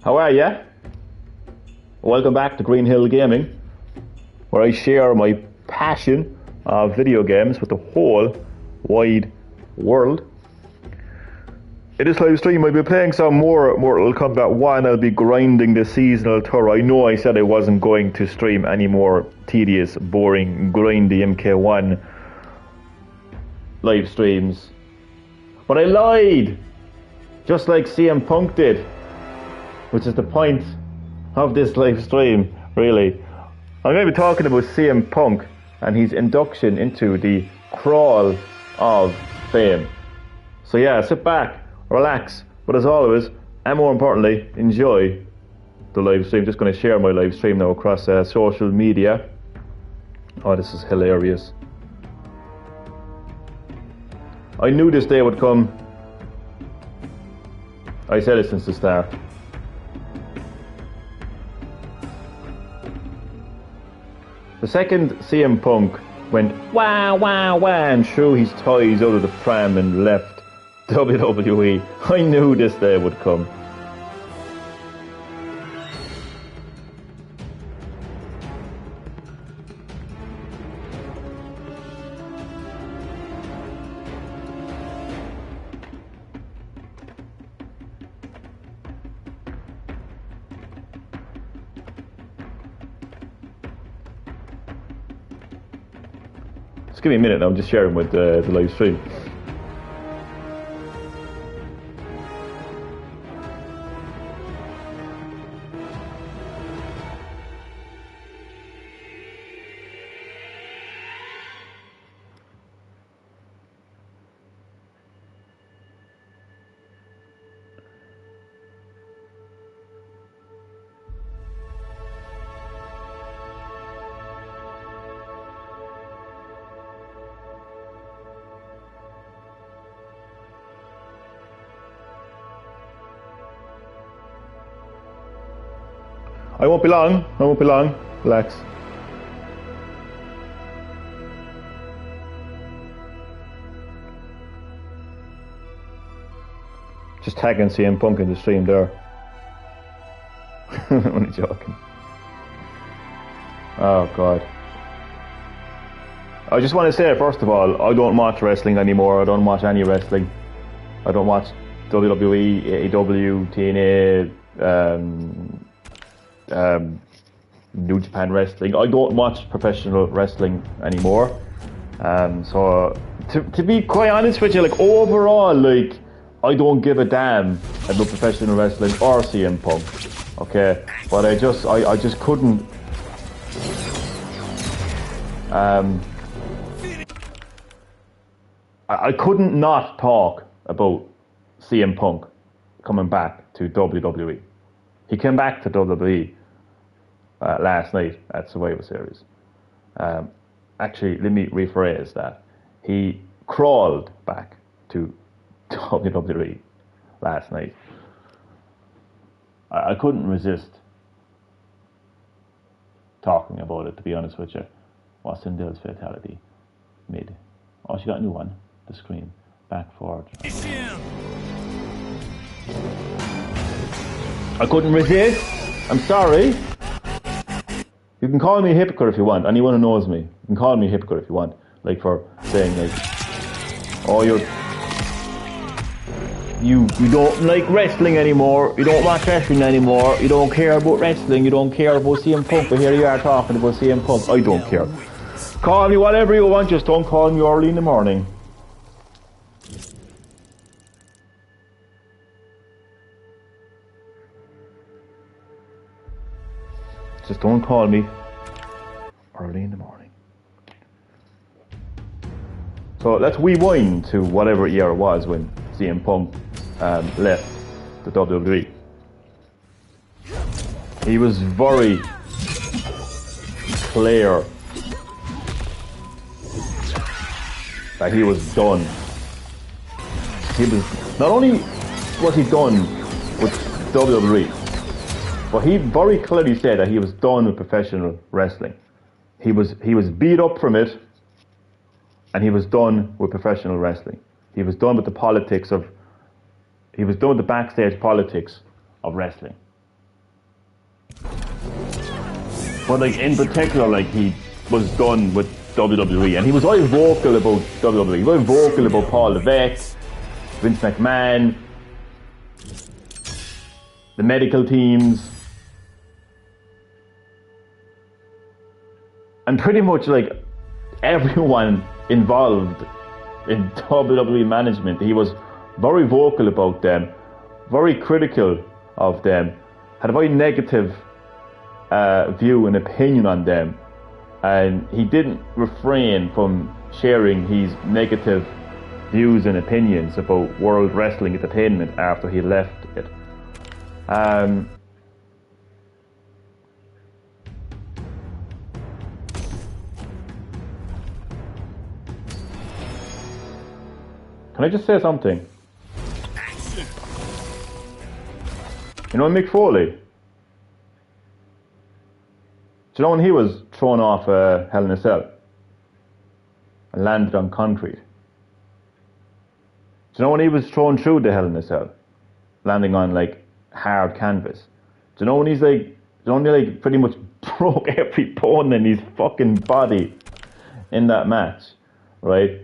How are ya? Welcome back to Green Hill Gaming, where I share my passion of video games with the whole wide world. In this live stream, I'll be playing some more Mortal Kombat 1. I'll be grinding the seasonal tour. I know I said I wasn't going to stream any more tedious, boring, grindy MK1 live streams, but I lied, just like CM Punk did, which is the point of this live stream, really. I'm going to be talking about CM Punk and his induction into the Crawl of Fame. So yeah, sit back, relax, but as always, and more importantly, enjoy the live stream. Just going to share my live stream now across social media. Oh, this is hilarious. I knew this day would come. I said it since the start. The second CM Punk went wah wah wah and threw his toys out of the pram and left WWE, I knew this day would come. Just give me a minute now, I'm just sharing with the live stream. I won't be long, relax. Just tagging CM Punk in the stream there. I'm only joking. Oh God. I just want to say, first of all, I don't watch wrestling anymore. I don't watch any wrestling. I don't watch WWE, AEW, TNA, New Japan Wrestling. I don't watch professional wrestling anymore. So to be quite honest with you, like overall, like I don't give a damn about professional wrestling or CM Punk. Okay, but I just couldn't. I couldn't not talk about CM Punk coming back to WWE. He came back to WWE last night at Survivor Series. Actually, let me rephrase that. He crawled back to WWE last night. I couldn't resist talking about it, to be honest with you. Austin Dill's fatality. Mid. Oh, she got a new one. The screen. Back forward. I couldn't resist. I'm sorry. You can call me a hypocrite if you want. Anyone who knows me, you can call me a hypocrite if you want. Like for saying like, oh, you don't like wrestling anymore. You don't watch wrestling anymore. You don't care about wrestling. You don't care about CM Punk. But here you are talking about CM Punk. I don't care. Call me whatever you want. Just don't call me early in the morning. Just don't call me early in the morning. So let's rewind to whatever year it was when CM Punk left the WWE. He was very clear that he was done. He was not only was he done with WWE, but he very clearly said that he was done with professional wrestling. He was beat up from it, and he was done with professional wrestling. He was done with the backstage politics of wrestling. But like in particular, like he was done with WWE, and he was always vocal about WWE. He was very vocal about Paul Levesque, Vince McMahon, the medical teams, and pretty much like everyone involved in WWE management. He was very vocal about them, very critical of them, had a very negative view and opinion on them, and he didn't refrain from sharing his negative views and opinions about World Wrestling Entertainment after he left it. Can I just say something? You know Mick Foley? Do you know when he was thrown off Hell in a Cell and landed on concrete? Do you know when he was thrown through the Hell in a Cell, landing on like hard canvas? Do you know when he's like, only like pretty much broke every bone in his fucking body in that match, right?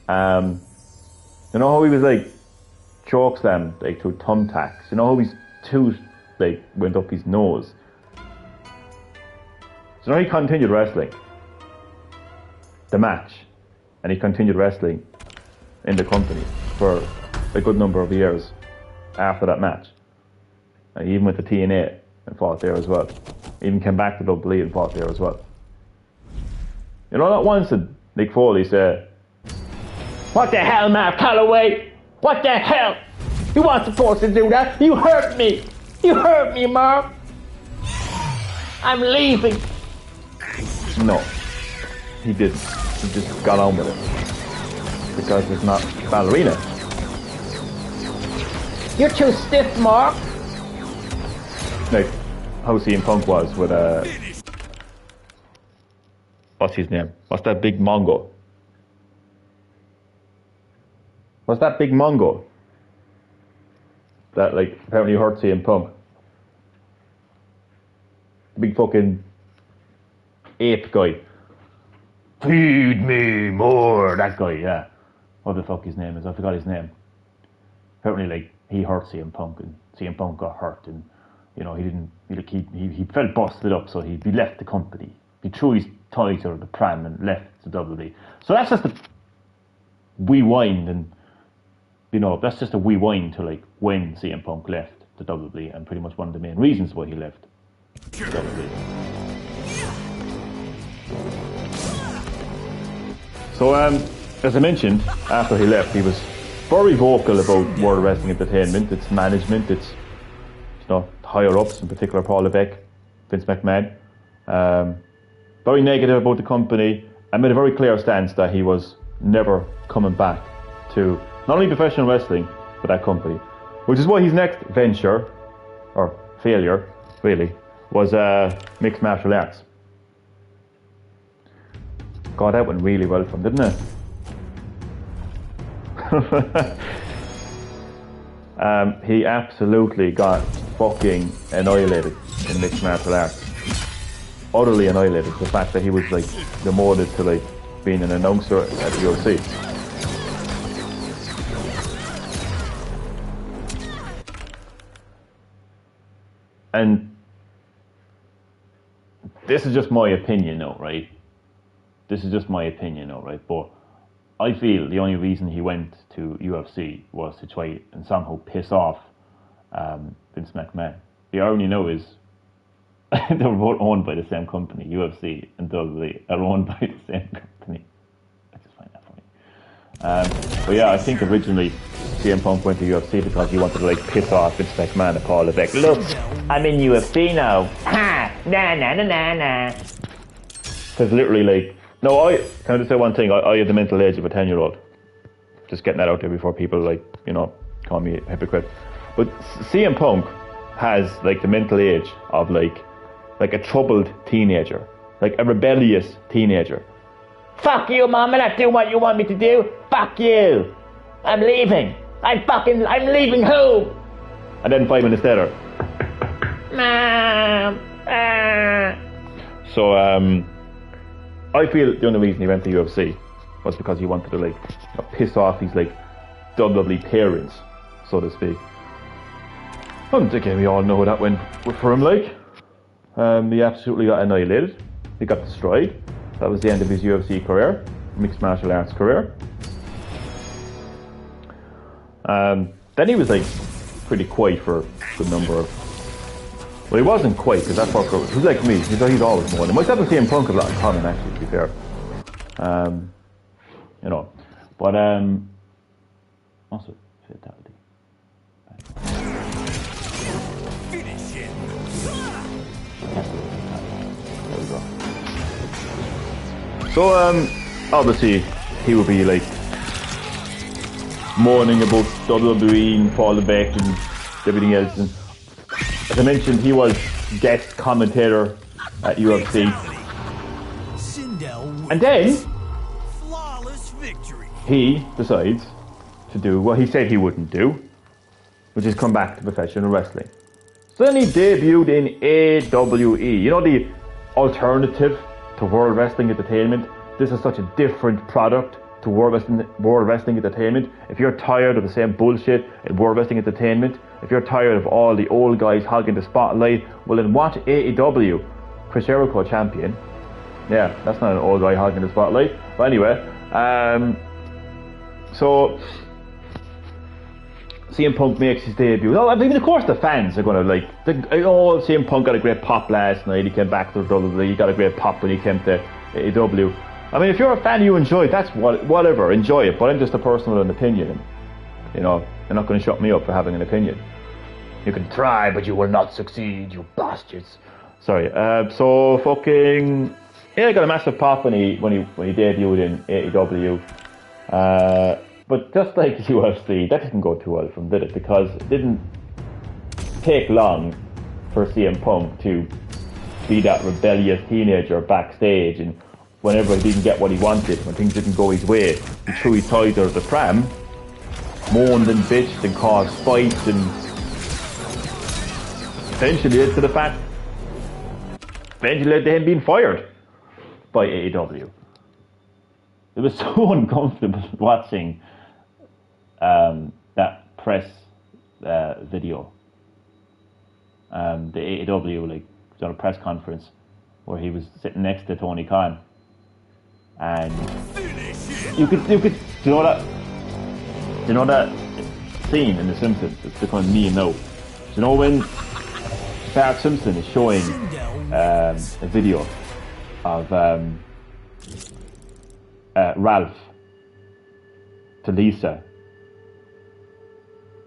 You know how he was like chokeslammed like through thumbtacks? You know how his tooth like went up his nose? So now he continued wrestling the match, and he continued wrestling in the company for a good number of years after that match. And he even went to TNA and fought there as well. He even came back to WWE and fought there as well. You know, not once did Mick Foley say, "What the hell, Mark Calloway? What the hell? You weren't supposed to do that. You hurt me. You hurt me, Mark. I'm leaving." No, he didn't. He just got on with it. Because it's not ballerina. You're too stiff, Mark. Like how CM Punk was with what's his name? What's that big Mongo? What's that big Mongo? That like apparently hurt CM Punk. Big fucking ape guy. Feed me more. That guy, yeah. What the fuck his name is? I forgot his name. Apparently, like he hurt CM Punk, and CM Punk got hurt, and you know he felt busted up, so he left the company. He threw his title of the pram and left the WWE. So that's just a rewind, and you know that's just a rewind to like when CM Punk left the WWE, and pretty much one of the main reasons why he left the WWE. So, as I mentioned, after he left, he was very vocal about World Wrestling Entertainment, its management, its higher ups, in particular Paul Levesque, Vince McMahon. Very negative about the company, and made a very clear stance that he was never coming back to not only professional wrestling, but that company. Which is why his next venture, or failure, really, was mixed martial arts. God, that went really well for him, didn't it? He absolutely got fucking annihilated in mixed martial arts. Utterly annihilated. The fact that he was like demoted to like being an announcer at the UFC. And this is just my opinion now, right? This is just my opinion now, right? But I feel the only reason he went to UFC was to try and somehow piss off Vince McMahon. The irony now is they were both owned by the same company. UFC and WWE are owned by the same company. I just find that funny. But yeah, I think originally CM Punk went to UFC because he wanted to like piss off Vince McMahon and Paul Levesque. Look, I'm in UFC now. Ha! Nah, nah, nah, nah, nah. Because literally like, no, can I just say one thing? I have the mental age of a 10-year-old. Just getting that out there before people like, call me a hypocrite. But CM Punk has like the mental age of like a troubled teenager, like a rebellious teenager. Fuck you, Mom, I'm not doing what you want me to do. Fuck you. I'm leaving. I'm leaving home. And then 5 minutes later, Mom, So I feel the only reason he went to UFC was because he wanted to like piss off these like WWE parents, so to speak. And again, we all know how that went for him. Like, he absolutely got annihilated. He got destroyed. That was the end of his UFC career, mixed martial arts career. Then he was like pretty quiet for a good number of. Well, he wasn't quiet because that fucker was like me. He's always mourning. Myself and CM Punk have a lot in common, actually, to be fair. You know, but also fatality. Finish it. There we go. So obviously he would be like mourning about WWE and Paul Levesque and everything else. And as I mentioned, he was guest commentator at UFC. And then flawless victory. He decides to do what he said he wouldn't do, which is come back to professional wrestling. So then he debuted in AWE. You know, the alternative to World Wrestling Entertainment. This is such a different product to World Wrestling Entertainment. If you're tired of the same bullshit at World Wrestling Entertainment, if you're tired of all the old guys hogging the spotlight, well then watch AEW. Chris Jericho champion. Yeah, that's not an old guy hogging the spotlight. But anyway, so CM Punk makes his debut. Oh, I mean, of course the fans are going to like, CM Punk got a great pop last night. He came back to WWE. He got a great pop when he came to AEW. I mean, if you're a fan, you enjoy it. That's whatever, enjoy it. But I'm just a person with an opinion. You know, you're not going to shut me up for having an opinion. You can try, but you will not succeed, you bastards. Sorry. So fucking yeah, got a massive pop when he debuted in AEW. But just like UFC, that didn't go too well from, did it? Because it didn't take long for CM Punk to be that rebellious teenager backstage, and whenever he didn't get what he wanted, when things didn't go his way, he threw his toys out of the pram, moaned and bitched and caused fights, and eventually led to him being fired by AEW. It was so uncomfortable watching that press video. The AEW like done a press conference where he was sitting next to Tony Khan, and you could do you know that scene in The Simpsons? It's become me now. Do you know when Bart Simpson is showing a video of Ralph to Lisa?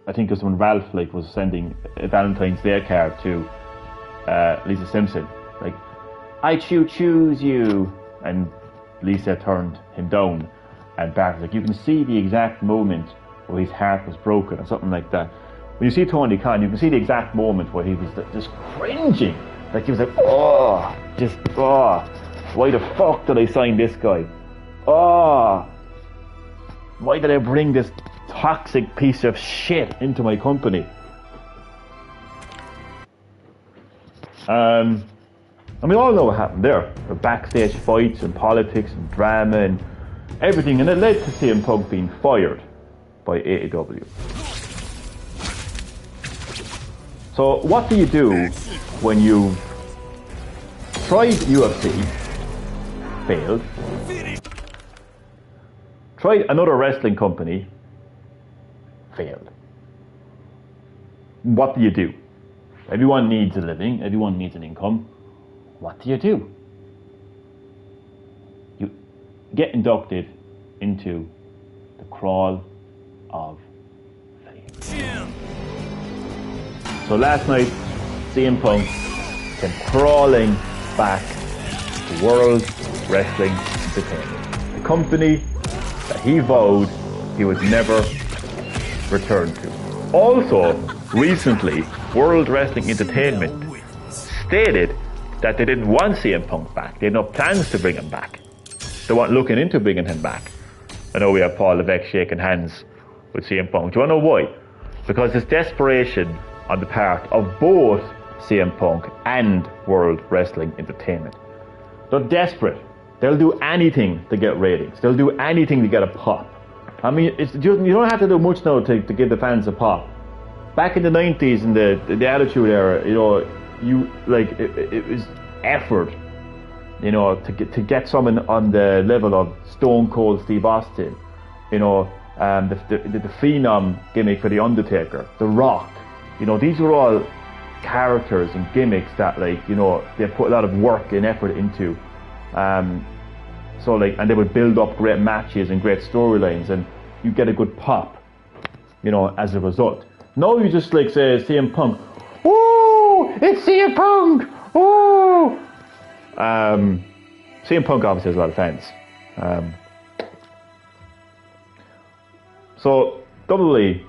I think it was when Ralph like was sending a Valentine's Day card to Lisa Simpson, like, I choose you, and Lisa turned him down, and Bart was like, you can see the exact moment where his heart was broken, or something like that. When you see Tony Khan, you can see the exact moment where he was just cringing, like he was like, why the fuck did I sign this guy? Why did I bring this toxic piece of shit into my company? And we all know what happened there. The backstage fights and politics and drama and everything, and it led to CM Punk being fired by AEW. So what do you do when you've tried UFC, failed, tried another wrestling company, failed? What do you do? Everyone needs a living, everyone needs an income. What do? You get inducted into the crawl of fame. So last night, CM Punk came crawling back to World Wrestling Entertainment, the company that he vowed he would never return to. Also, recently, World Wrestling Entertainment stated that they didn't want CM Punk back. They had no plans to bring him back. They weren't looking into bringing him back. I know we have Paul Levesque shaking hands with CM Punk. Do you want to know why? Because there's desperation on the part of both CM Punk and World Wrestling Entertainment. They're desperate. They'll do anything to get ratings. They'll do anything to get a pop. I mean, you don't have to do much now to give the fans a pop. Back in the 90s, in the Attitude Era, you know, it was effort, you know, to get someone on the level of Stone Cold Steve Austin, you know, the Phenom gimmick for The Undertaker, The Rock, you know, these were all characters and gimmicks that, like, you know, they put a lot of work and effort into. So like, and they would build up great matches and great storylines, and you get a good pop, you know, as a result. Now you just like say CM Punk, "Ooh, it's CM Punk!" Ooh. CM Punk obviously has a lot of fans. So WWE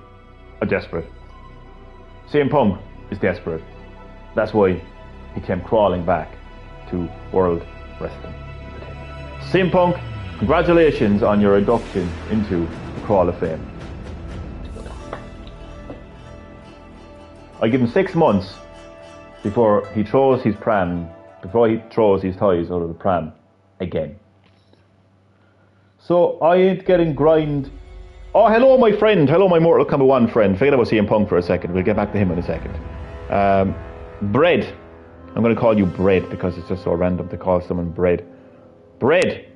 are desperate. CM Punk is desperate. That's why he came crawling back to World Wrestling. CM Punk, congratulations on your induction into the Hall of Fame. I give him 6 months before he throws his toys out of the pram again. So I ain't getting grind. Oh, hello my friend. Hello my Mortal Kombat 1 friend. Forget about CM Punk for a second. We'll get back to him in a second. Bread. I'm going to call you Bread because it's just so random to call someone Bread. Bread.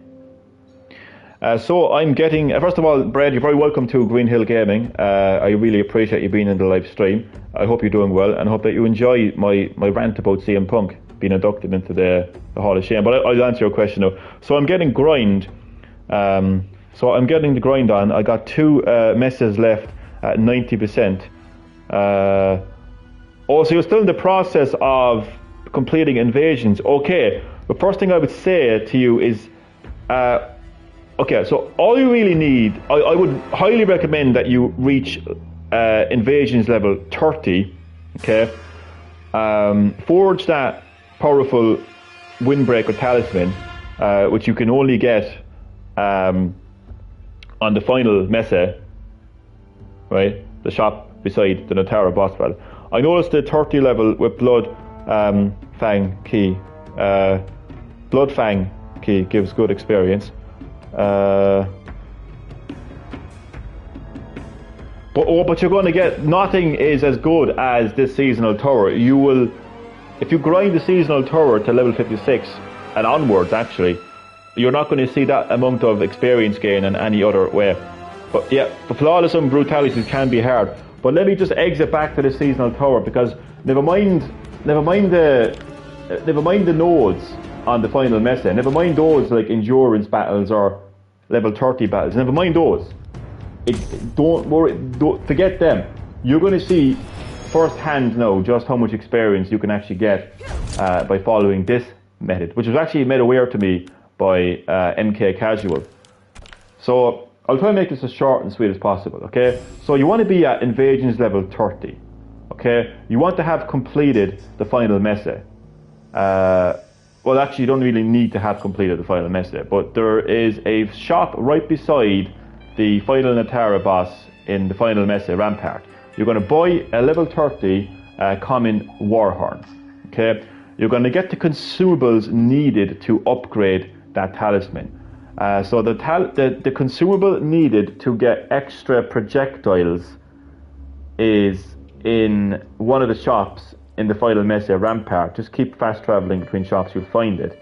So I'm getting, first of all, Brad, you're very welcome to Green Hill Gaming. I really appreciate you being in the live stream. I hope you're doing well, and I hope that you enjoy my rant about CM Punk being inducted into the Hall of Shame. But I'll answer your question now. So I'm getting grind. So I'm getting the grind on. I got 2 messes left at 90%. So you're still in the process of completing invasions. Okay, the first thing I would say to you is, okay, so all you really need, I would highly recommend that you reach invasions level 30, okay? Forge that powerful windbreaker talisman, which you can only get on the final mesa, right? The shop beside the Natara boss battle. I noticed the 30 level with Blood Fang key. Blood Fang key gives good experience. But you're going to get, nothing is as good as this seasonal tower. You will, if you grind the seasonal tower to level 56 and onwards, actually, you're not going to see that amount of experience gain in any other way. But yeah, the flawless and brutalities can be hard. But let me just exit back to the seasonal tower, because never mind the nodes on the final mesa. Never mind those like endurance battles or level 30 battles. Never mind those. Don't forget them. You're going to see firsthand now just how much experience you can actually get by following this method, which was actually made aware to me by MK Casual. So I'll try and make this as short and sweet as possible, okay? So you want to be at invasions level 30, okay? You want to have completed the final mesa. Well, actually, you don't really need to have completed the final mesa, but there is a shop right beside the final Natara boss in the final mesa, Rampart. You're going to buy a level 30 common Warhorn, okay? You're going to get the consumables needed to upgrade that talisman. So the consumable needed to get extra projectiles is in one of the shops in the final mesa, Rampart. Just keep fast traveling between shops, you'll find it.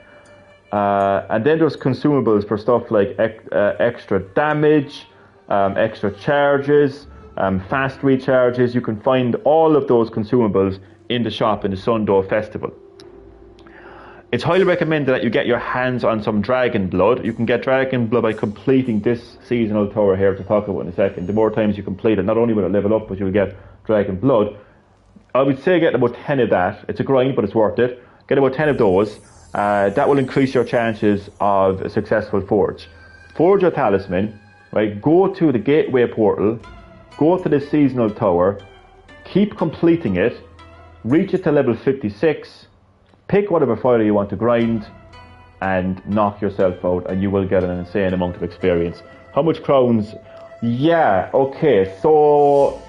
And then there's consumables for stuff like extra damage, extra charges, fast recharges. You can find all of those consumables in the shop in the Sundo Festival. It's highly recommended that you get your hands on some Dragon Blood. You can get Dragon Blood by completing this seasonal tower here to talk about in a second. The more times you complete it, not only will it level up, but you'll get Dragon Blood. I would say get about 10 of that. It's a grind, but it's worth it. Get about 10 of those. That will increase your chances of a successful forge. Forge your talisman, right? Go to the gateway portal, go to the seasonal tower, keep completing it, reach it to level 56, pick whatever file you want to grind, and knock yourself out, and you will get an insane amount of experience. How much crowns? Yeah, okay, so,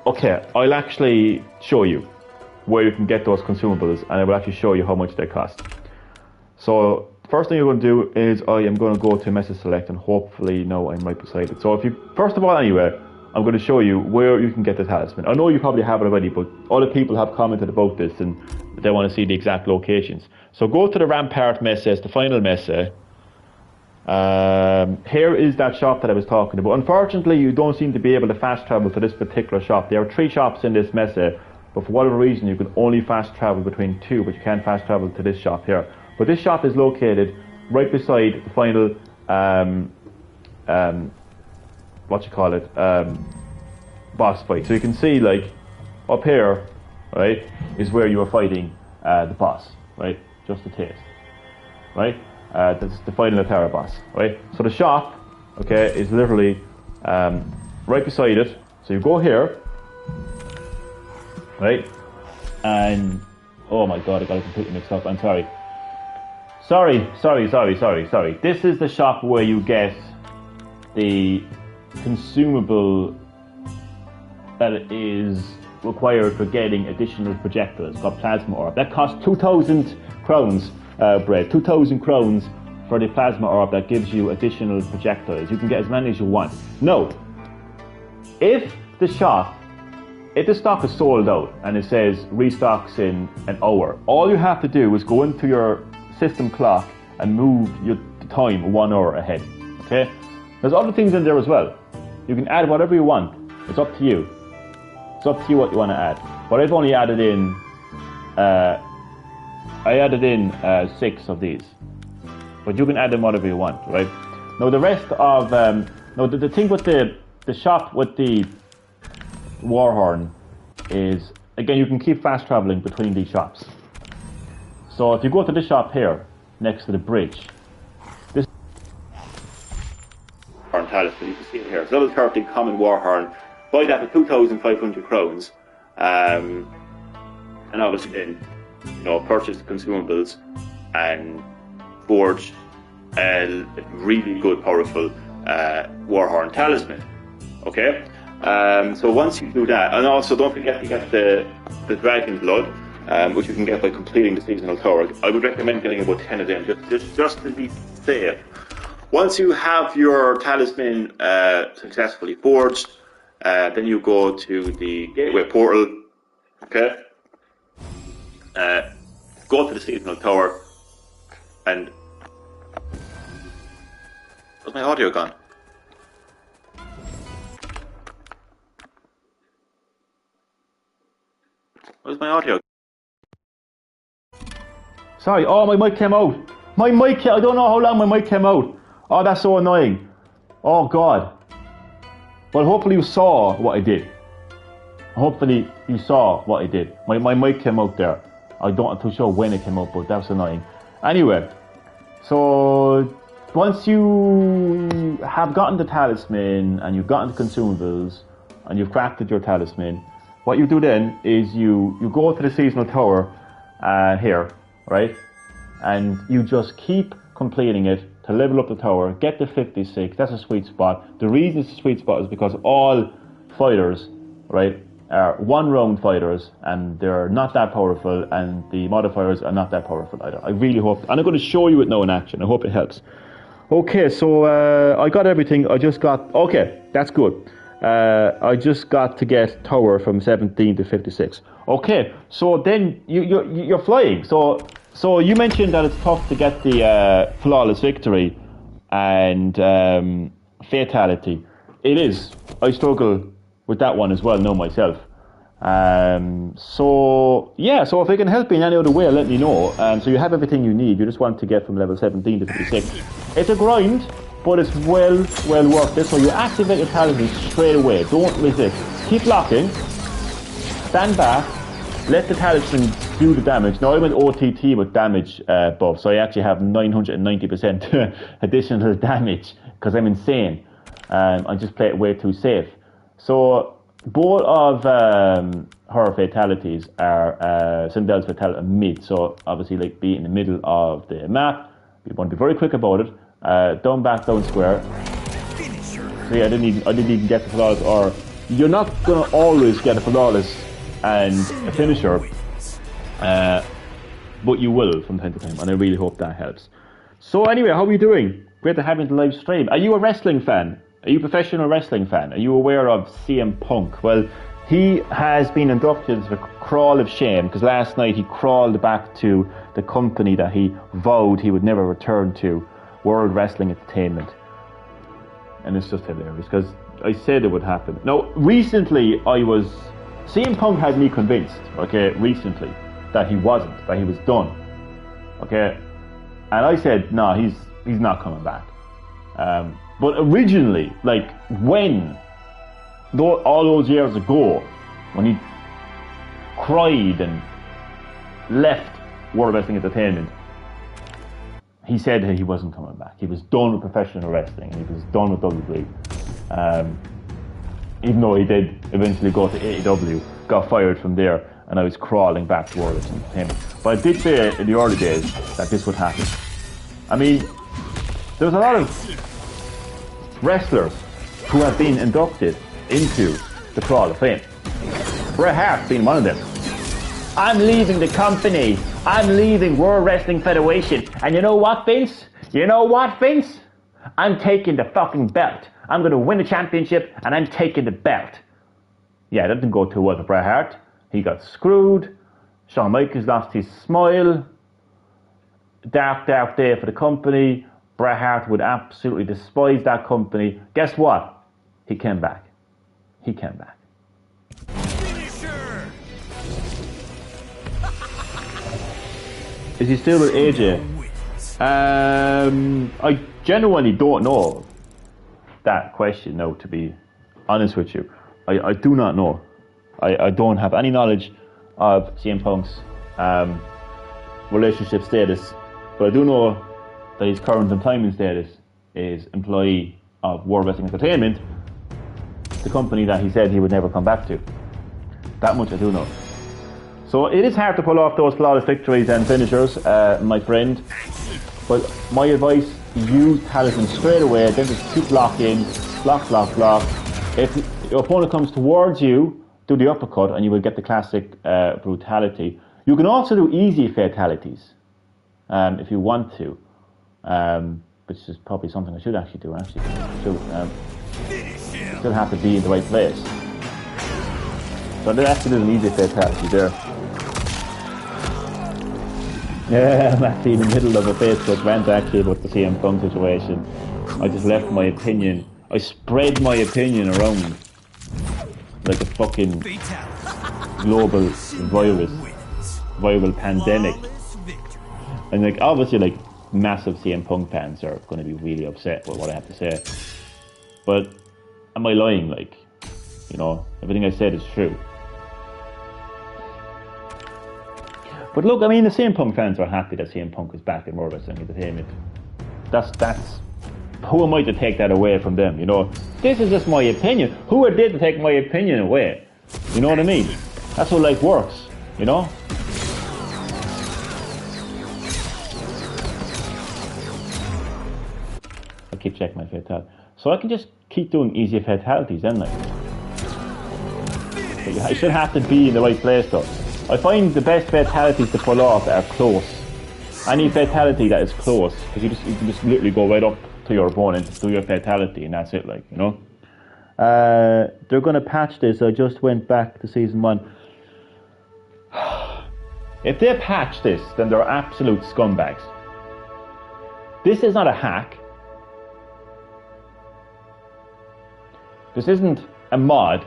okay, I'll actually show you. where you can get those consumables, and I will actually show you how much they cost. So first thing you're going to do is I am going to go to message select, and hopefully now I'm right beside it. So if you, first of all anyway, I'm going to show you where you can get the talisman. I know you probably have it already, but other people have commented about this and they want to see the exact locations. So go to the Rampart Messe, the final Messe. Here is that shop that I was talking about. Unfortunately, you don't seem to be able to fast travel to this particular shop. There are 3 shops in this Messe, but for whatever reason you can only fast travel between 2, but you can't fast travel to this shop here. But this shop is located right beside the final, boss fight. So you can see, like, up here, right, is where you are fighting the boss, right? Just a taste, right? That's the final Atara boss, right? So the shop, okay, is literally right beside it. So you go here, right? And oh my god, I got it completely mixed up. I'm sorry. Sorry. This is the shop where you get the consumable that is required for getting additional projectiles called plasma orb. That costs 2,000 crowns, Brett. 2,000 crowns for the plasma orb that gives you additional projectiles. You can get as many as you want. Note, if the stock is sold out and it says restocks in an hour, all you have to do is go into your system clock and move your time 1 hour ahead. Okay? There's other things in there as well. You can add whatever you want. It's up to you. It's up to you what you want to add. But I've only added in, I added in 6 of these. But you can add them whatever you want, right? Now the rest of, the thing with the shop with the Warhorn is, again, you can keep fast traveling between these shops. So if you go to this shop here, next to the bridge, this Warhorn talisman, you can see it here. It's level 30 common Warhorn. Buy that for 2,500 crowns, and obviously then, purchase the consumables and forge a really good, powerful Warhorn talisman. Okay, so once you do that, and also don't forget to get the dragon blood, which you can get by completing the seasonal tower. I would recommend getting about 10 of them, just to be safe. Once you have your talisman successfully forged, then you go to the gateway portal, okay? Go to the seasonal tower, and where's my audio gone? Where's my audio? Sorry, oh, my mic came out. I don't know how long my mic came out. Oh, that's so annoying. Oh, God. Well, hopefully you saw what I did. Hopefully you saw what I did. My mic came out there. I don't too sure when it came out, but that's annoying. Anyway, so once you have gotten the talisman and you've gotten the consumables and you've crafted your talisman, what you do then is you go to the seasonal tower here, right? And you just keep completing it to level up the tower, get to 56. That's a sweet spot. The reason it's a sweet spot is because all fighters, right, are 1 round fighters, and they're not that powerful, and the modifiers are not that powerful either. I really hope, and I'm going to show you it now in action. I hope it helps. Okay, so I got everything. I just got, okay, that's good. I just got to get tower from 17 to 56. Okay, so then you're flying. So you mentioned that it's tough to get the flawless victory and fatality. It is. I struggle with that one as well now myself. So if I can help you in any other way, let me know. So you have everything you need. You just want to get from level 17 to 56. It's a grind, but it's well worth it. So you activate your talisman straight away. Don't resist. Keep locking. Stand back. Let the talisman do the damage. Now I went OTT with damage buff, so I actually have 990% additional damage because I'm insane. I just play it way too safe. So both of her fatalities are Sindel's fatality mid. So obviously, like, be in the middle of the map. You want to be very quick about it. Down, back, down, square. So yeah, I didn't even get the flawless. Or you're not gonna always get a flawless and a finisher But you will from time to time, and I really hope that helps. So anyway, how are you doing? Great to have you in the live stream. Are you a wrestling fan? Are you a professional wrestling fan? Are you aware of CM Punk? Well, he has been inducted into the Crawl of Shame because last night he crawled back to the company that he vowed he would never return to, World Wrestling Entertainment. And it's just hilarious because I said it would happen. Now, recently CM Punk had me convinced, okay, recently, that he wasn't, that he was done, okay? And I said, no, he's not coming back. But originally, like all those years ago, when he cried and left World Wrestling Entertainment, he said that he wasn't coming back. He was done with professional wrestling. He was done with WWE. Even though he did eventually go to AEW, got fired from there, and I was crawling back to World Wrestling Entertainment. But I did say in the early days that this would happen. I mean, there's a lot of wrestlers who have been inducted into the Crawl of Fame. Bret Hart being one of them. I'm leaving the company. I'm leaving World Wrestling Federation. And you know what, Vince? I'm taking the fucking belt. I'm going to win the championship and I'm taking the belt. Yeah, that didn't go too well for Bret Hart. He got screwed. Shawn Michaels lost his smile. Dark day for the company. Bret Hart would absolutely despise that company. Guess what? He came back. Finisher! Is he still with AJ? I genuinely don't know that question now, to be honest with you. I do not know. I don't have any knowledge of CM Punk's relationship status, but I do know that his current employment status is employee of World Wrestling Entertainment, the company that he said he would never come back to. That much I do know. So it is hard to pull off those flawless victories and finishers, my friend. But my advice, use Talisman straight away, then just keep blocking, block. If your opponent comes towards you, do the uppercut and you will get the classic brutality. You can also do easy fatalities if you want to, which is probably something I should actually do. Still have to be in the right place. So that's an easy fatality there. Yeah, I'm actually in the middle of a Facebook rant actually about the CM Punk situation. I just left my opinion. I spread my opinion around like a fucking global viral pandemic. And like obviously like massive CM Punk fans are going to be really upset with what I have to say. But am I lying? Like, you know, everything I said is true. But look, I mean, the CM Punk fans are happy that CM Punk is back in World Wrestling Entertainment. That's who am I to take that away from them? You know, this is just my opinion. Who are they to take my opinion away? You know what I mean? That's how life works. You know. I keep checking my fatality, so I can just keep doing easy fatalities, then like. I should have to be in the right place though. I find the best fatalities to pull off are close. Any fatality that is close, because you can just literally go right up to your opponent, do your fatality, and that's it, like, you know. They're going to patch this. I just went back to season 1. If they patch this, then they're absolute scumbags. This is not a hack. This isn't a mod,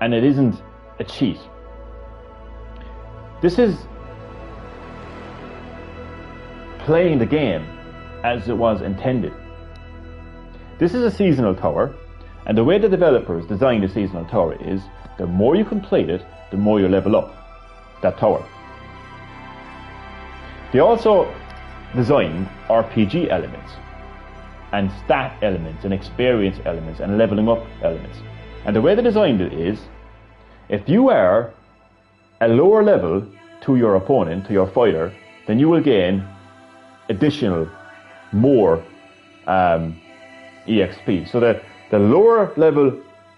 and it isn't a cheat. This is playing the game as it was intended. This is a seasonal tower, and the way the developers designed a seasonal tower is the more you complete it, the more you level up that tower. They also designed RPG elements and stat elements and experience elements and leveling up elements. And the way they designed it is, if you are a lower level to your opponent, to your fighter, then you will gain additional, more EXP. So that the lower level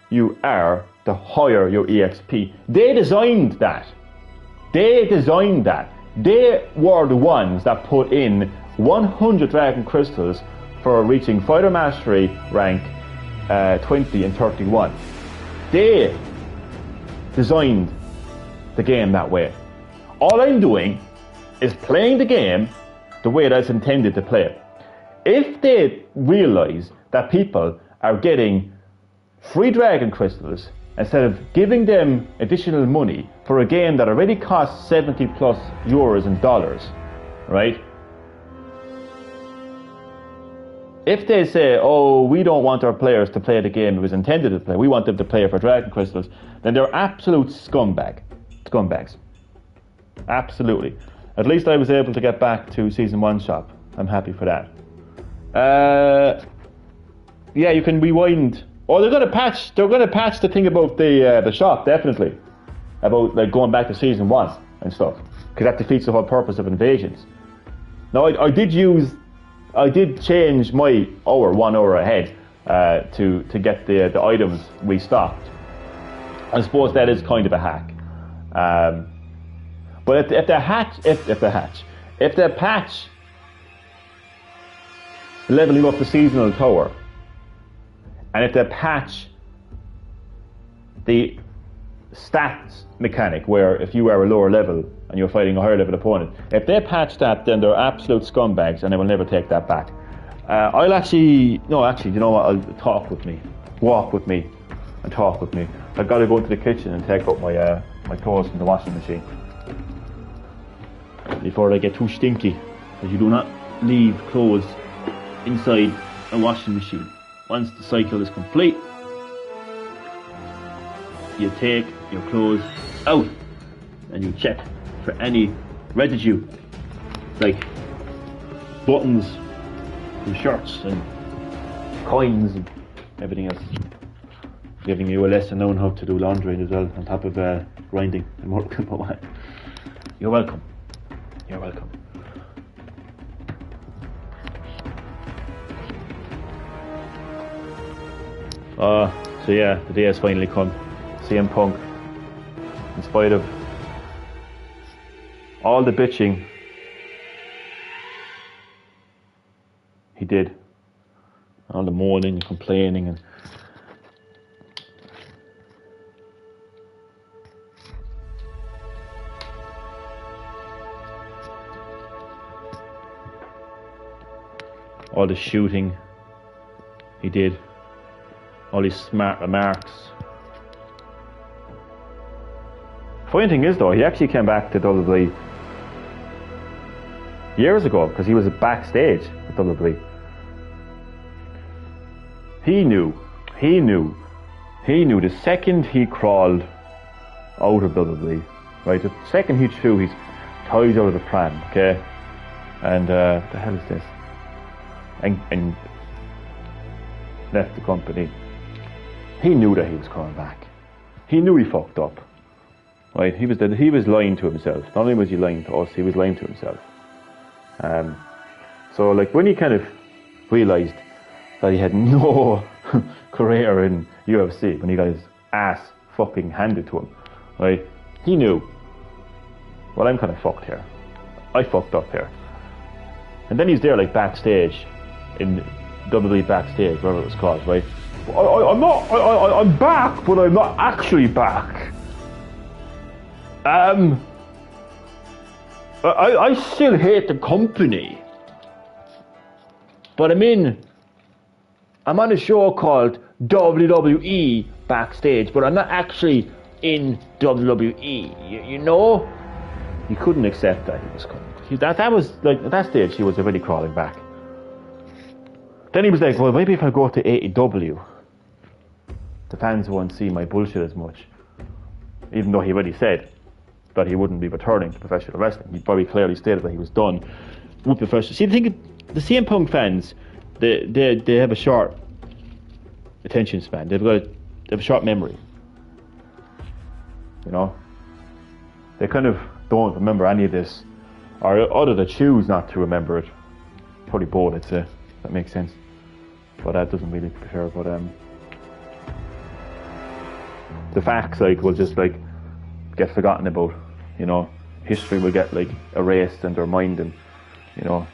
you are, the higher your EXP. They designed that. They designed that. They were the ones that put in 100 Dragon Crystals for reaching Fighter Mastery rank 20 and 31. They designed the game that way. All I'm doing is playing the game the way that's intended to play it. If they realise that people are getting free Dragon Crystals instead of giving them additional money for a game that already costs 70 plus euros and dollars, right? If they say, oh, we don't want our players to play the game it was intended to play, we want them to play it for Dragon Crystals, then they're absolute scumbags. Absolutely. At least I was able to get back to Season 1 shop. I'm happy for that. Yeah, you can rewind. Oh, they're gonna patch the thing about the shop, definitely. About like going back to Season 1 and stuff. Because that defeats the whole purpose of Invasions. Now I did change my 1 hour ahead to get the items restocked. I suppose that is kind of a hack. But if they patch leveling up the seasonal tower, and if they patch the stats mechanic, where if you are a lower level and you're fighting a higher level opponent, if they patch that, then they're absolute scumbags and they will never take that back. You know what, I'll walk with me and talk with me. I've got to go into the kitchen and take out my clothes from the washing machine before they get too stinky, because you do not leave clothes inside a washing machine. Once the cycle is complete, you take your clothes out and you check for any residue, like buttons and shirts and coins and everything else. Giving you a lesson on how to do laundry as well, on top of grinding and working. You're welcome. You're welcome. So yeah, the day has finally come. CM Punk, in spite of all the bitching he did, all the moaning and complaining and all the shooting he did, all these smart remarks. Funny thing is though, he actually came back to WWE years ago because he was backstage at WWE. He knew the second he crawled out of WWE, right? The second he threw his toys out of the pram, okay? And the hell is this? And left the company. He knew that he was coming back. He knew he fucked up, right? He was lying to himself. Not only was he lying to us, he was lying to himself. So like when he kind of realised that he had no career in UFC, when he got his ass fucking handed to him, right? He knew, well, I'm kind of fucked here. I fucked up here. And then he's there like backstage, in WWE backstage, whatever it was called, right? I'm back, but I'm not actually back. I still hate the company, but I'm on a show called WWE Backstage, but I'm not actually in WWE. You know, he couldn't accept that he was coming. That was like at that stage he was already crawling back. Then he was like, well, maybe if I go to AEW, the fans won't see my bullshit as much. Even though he already said that he wouldn't be returning to professional wrestling. He probably clearly stated that he was done with professional. See, the CM Punk fans, they have a short attention span. They have a short memory. You know, they kind of don't remember any of this, or other they choose not to remember it. Probably both, I'd say. That makes sense. But that doesn't really prepare. But the facts like will just like get forgotten about, you know. history will get like erased in their mind, and you know,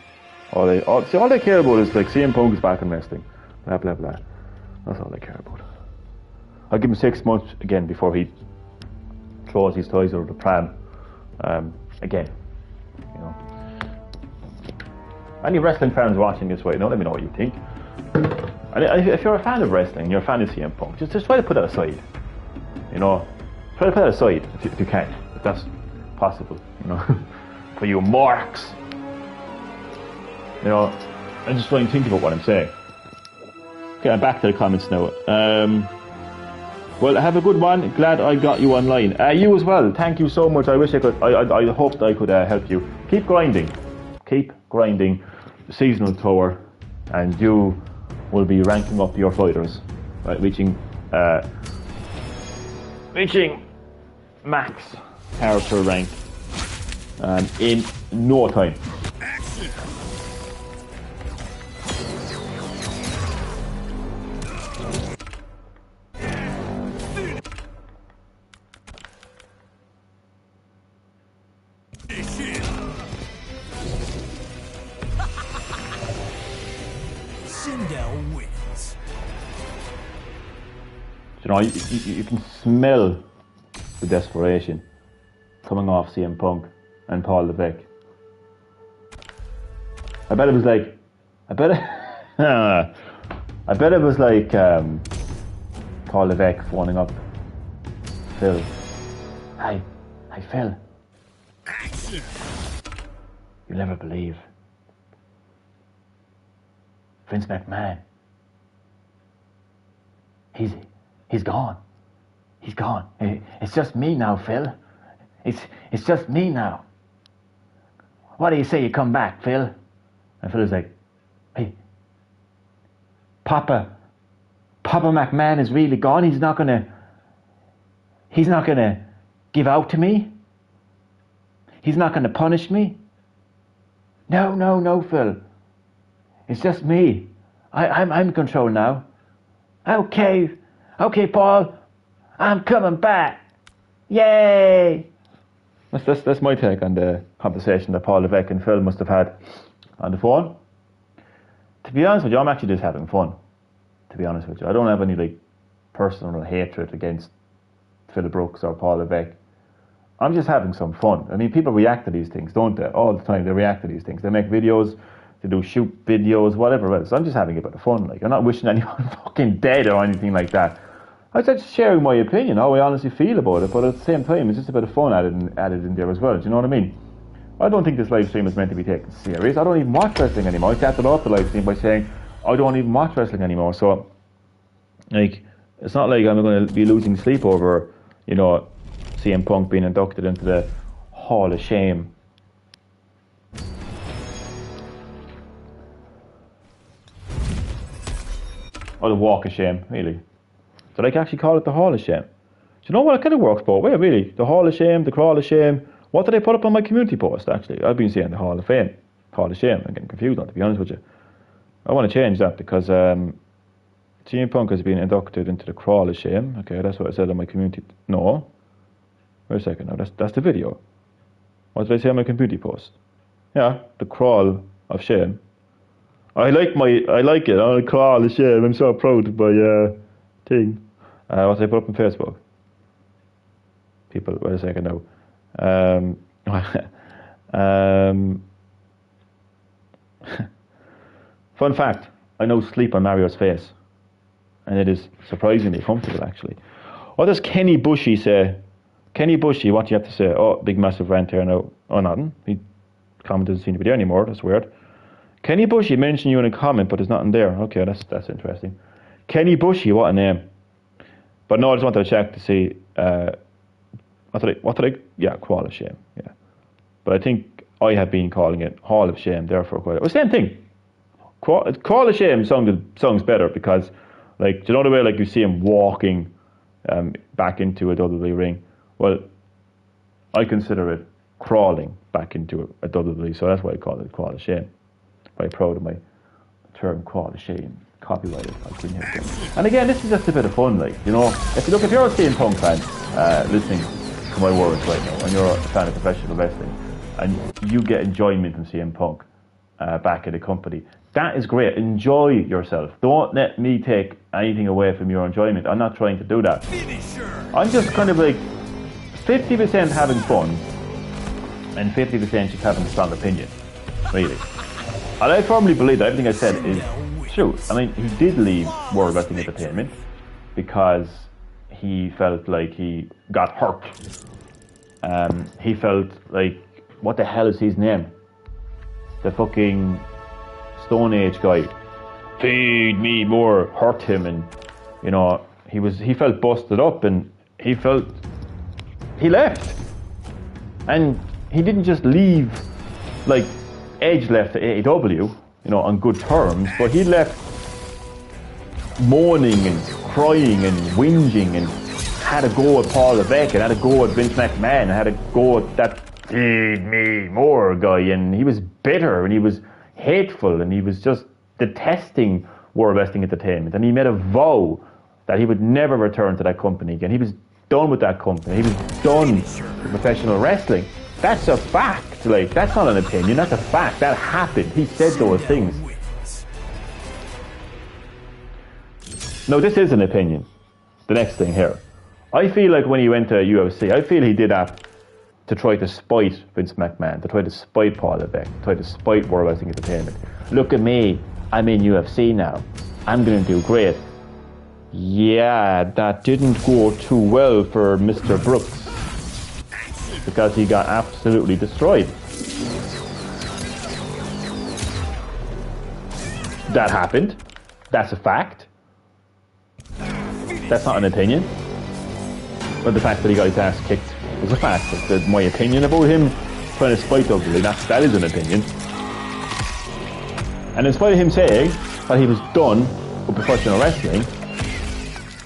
all they care about is like CM Punk is back in wrestling, blah blah blah. That's all they care about. I'll give him 6 months again before he throws his toys over the pram. Again, you know. Any wrestling fans watching this right now, let me know what you think. And if you're a fan of wrestling, you're a fan of CM Punk, just try to put that aside. You know, try to put that aside if you can, if that's possible. You know, for you marks. You know, I'm just trying to think about what I'm saying. Okay, I'm back to the comments now. Well, have a good one. Glad I got you online. You as well. Thank you so much. I wish I could. I hoped I could help you. Keep grinding. Keep grinding. The seasonal tour, and you will be ranking up your fighters, right? Reaching max character rank in no time. Wins. You know, you can smell the desperation coming off CM Punk and Paul Levesque. I bet it was like Paul Levesque phoning up Phil. Hi Phil. Action. You'll never believe. Vince McMahon. He's gone. He's gone. It's just me now, Phil. It's just me now. What do you say you come back, Phil? And Phil is like, hey, Papa McMahon is really gone. He's not gonna give out to me. He's not gonna punish me. No, Phil. It's just me. I'm in control now. Okay, Paul. I'm coming back. Yay! That's my take on the conversation that Paul Levesque and Phil must have had on the phone. To be honest with you, I'm actually just having fun. To be honest with you, I don't have any like personal hatred against Phil Brooks or Paul Levesque. I'm just having some fun. I mean, people react to these things, don't they? All the time they react to these things. They make videos. They do shoot videos, whatever else. I'm just having a bit of fun. Like, I'm not wishing anyone fucking dead or anything like that. I'm just sharing my opinion, how I honestly feel about it. But at the same time, it's just a bit of fun added in there as well. Do you know what I mean? I don't think this live stream is meant to be taken serious. I don't even watch wrestling anymore. I started off the live stream by saying I don't even watch wrestling anymore. So, like, it's not like I'm going to be losing sleep over, you know, CM Punk being inducted into the Hall of Shame. Or the Walk of Shame, really. So they can actually call it the Hall of Shame. Do you know what? It kind of works both ways, really. The Hall of Shame, the Crawl of Shame. What did I put up on my community post, actually? I've been saying the Hall of Fame. Hall of Shame. I'm getting confused on, to be honest with you. I want to change that because CM Punk has been inducted into the Crawl of Shame. Okay, that's what I said on my community. No. Wait a second. No, that's the video. What did I say on my community post? Yeah, the Crawl of Shame. I like it. I Crawl of Shame. I'm so proud of my thing. What did I put up on Facebook? People, wait a second now. Fun fact, I now sleep on Mario's face. And it is surprisingly comfortable, actually. What does Kenny Bushy say? Kenny Bushy, what do you have to say? Oh, big massive rant here now. Oh, nothing. He comment doesn't seem to be there anymore. That's weird. Kenny Bushy mentioned you in a comment, but there's nothing there. Okay, that's interesting. Kenny Bushy, what a name. But no, I just wanted to check to see... Yeah, Crawl of Shame, yeah. But I think I have been calling it Hall of Shame there for quite a while. Same thing. Crawl of Shame sounds better because, like, do you know the way like you see him walking back into a WWE ring? Well, I consider it crawling back into a WWE, so that's why I call it Crawl of Shame. Very proud of my term Crawl of Shame. Copyrighted. And again, this is just a bit of fun, like, you know. If you're a CM Punk fan listening, to my words right now, and you're a fan of professional wrestling, and you get enjoyment from CM Punk back at the company, that is great. Enjoy yourself. Don't let me take anything away from your enjoyment. I'm not trying to do that. I'm just kind of like 50% having fun and 50% just having a strong opinion, really. And I firmly believe that everything I said is true. I mean, he did leave World Wrestling Entertainment because he felt like he got hurt. He felt like, what the hell is his name? The fucking Stone Age guy. Feed me more, hurt him, and you know, he felt busted up, and he left. And he didn't just leave like Edge left to AEW, you know, on good terms, but he left moaning and crying and whinging, and had a go at Paul Levesque, and had a go at Vince McMahon, and had a go at that feed me more guy, and he was bitter, and he was hateful, and he was just detesting World Wrestling Entertainment, and he made a vow that he would never return to that company again. He was done with that company. He was done with professional wrestling. That's a fact. Like, that's not an opinion. That's a fact. That happened. He said those things. No, this is an opinion. The next thing here. I feel like when he went to UFC, I feel he did that to try to spite Vince McMahon, to try to spite Paul Levesque, to try to spite World Wrestling Entertainment. Look at me. I'm in UFC now. I'm going to do great. Yeah, that didn't go too well for Mr. Brooks, because he got absolutely destroyed. That happened. That's a fact. That's not an opinion. But the fact that he got his ass kicked is a fact. My opinion about him trying to spite WWE, that is an opinion. And in spite of him saying that he was done with professional wrestling,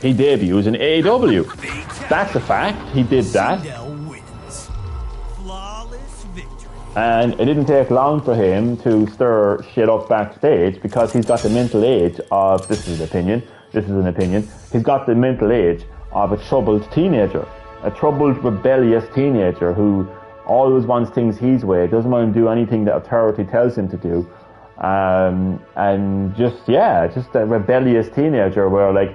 he debuts in AEW. That's a fact. He did that. And it didn't take long for him to stir shit up backstage, because he's got the mental age of, this is an opinion, he's got the mental age of a troubled teenager. A troubled, rebellious teenager who always wants things his way, doesn't want to do anything that authority tells him to do. And just a rebellious teenager where, like,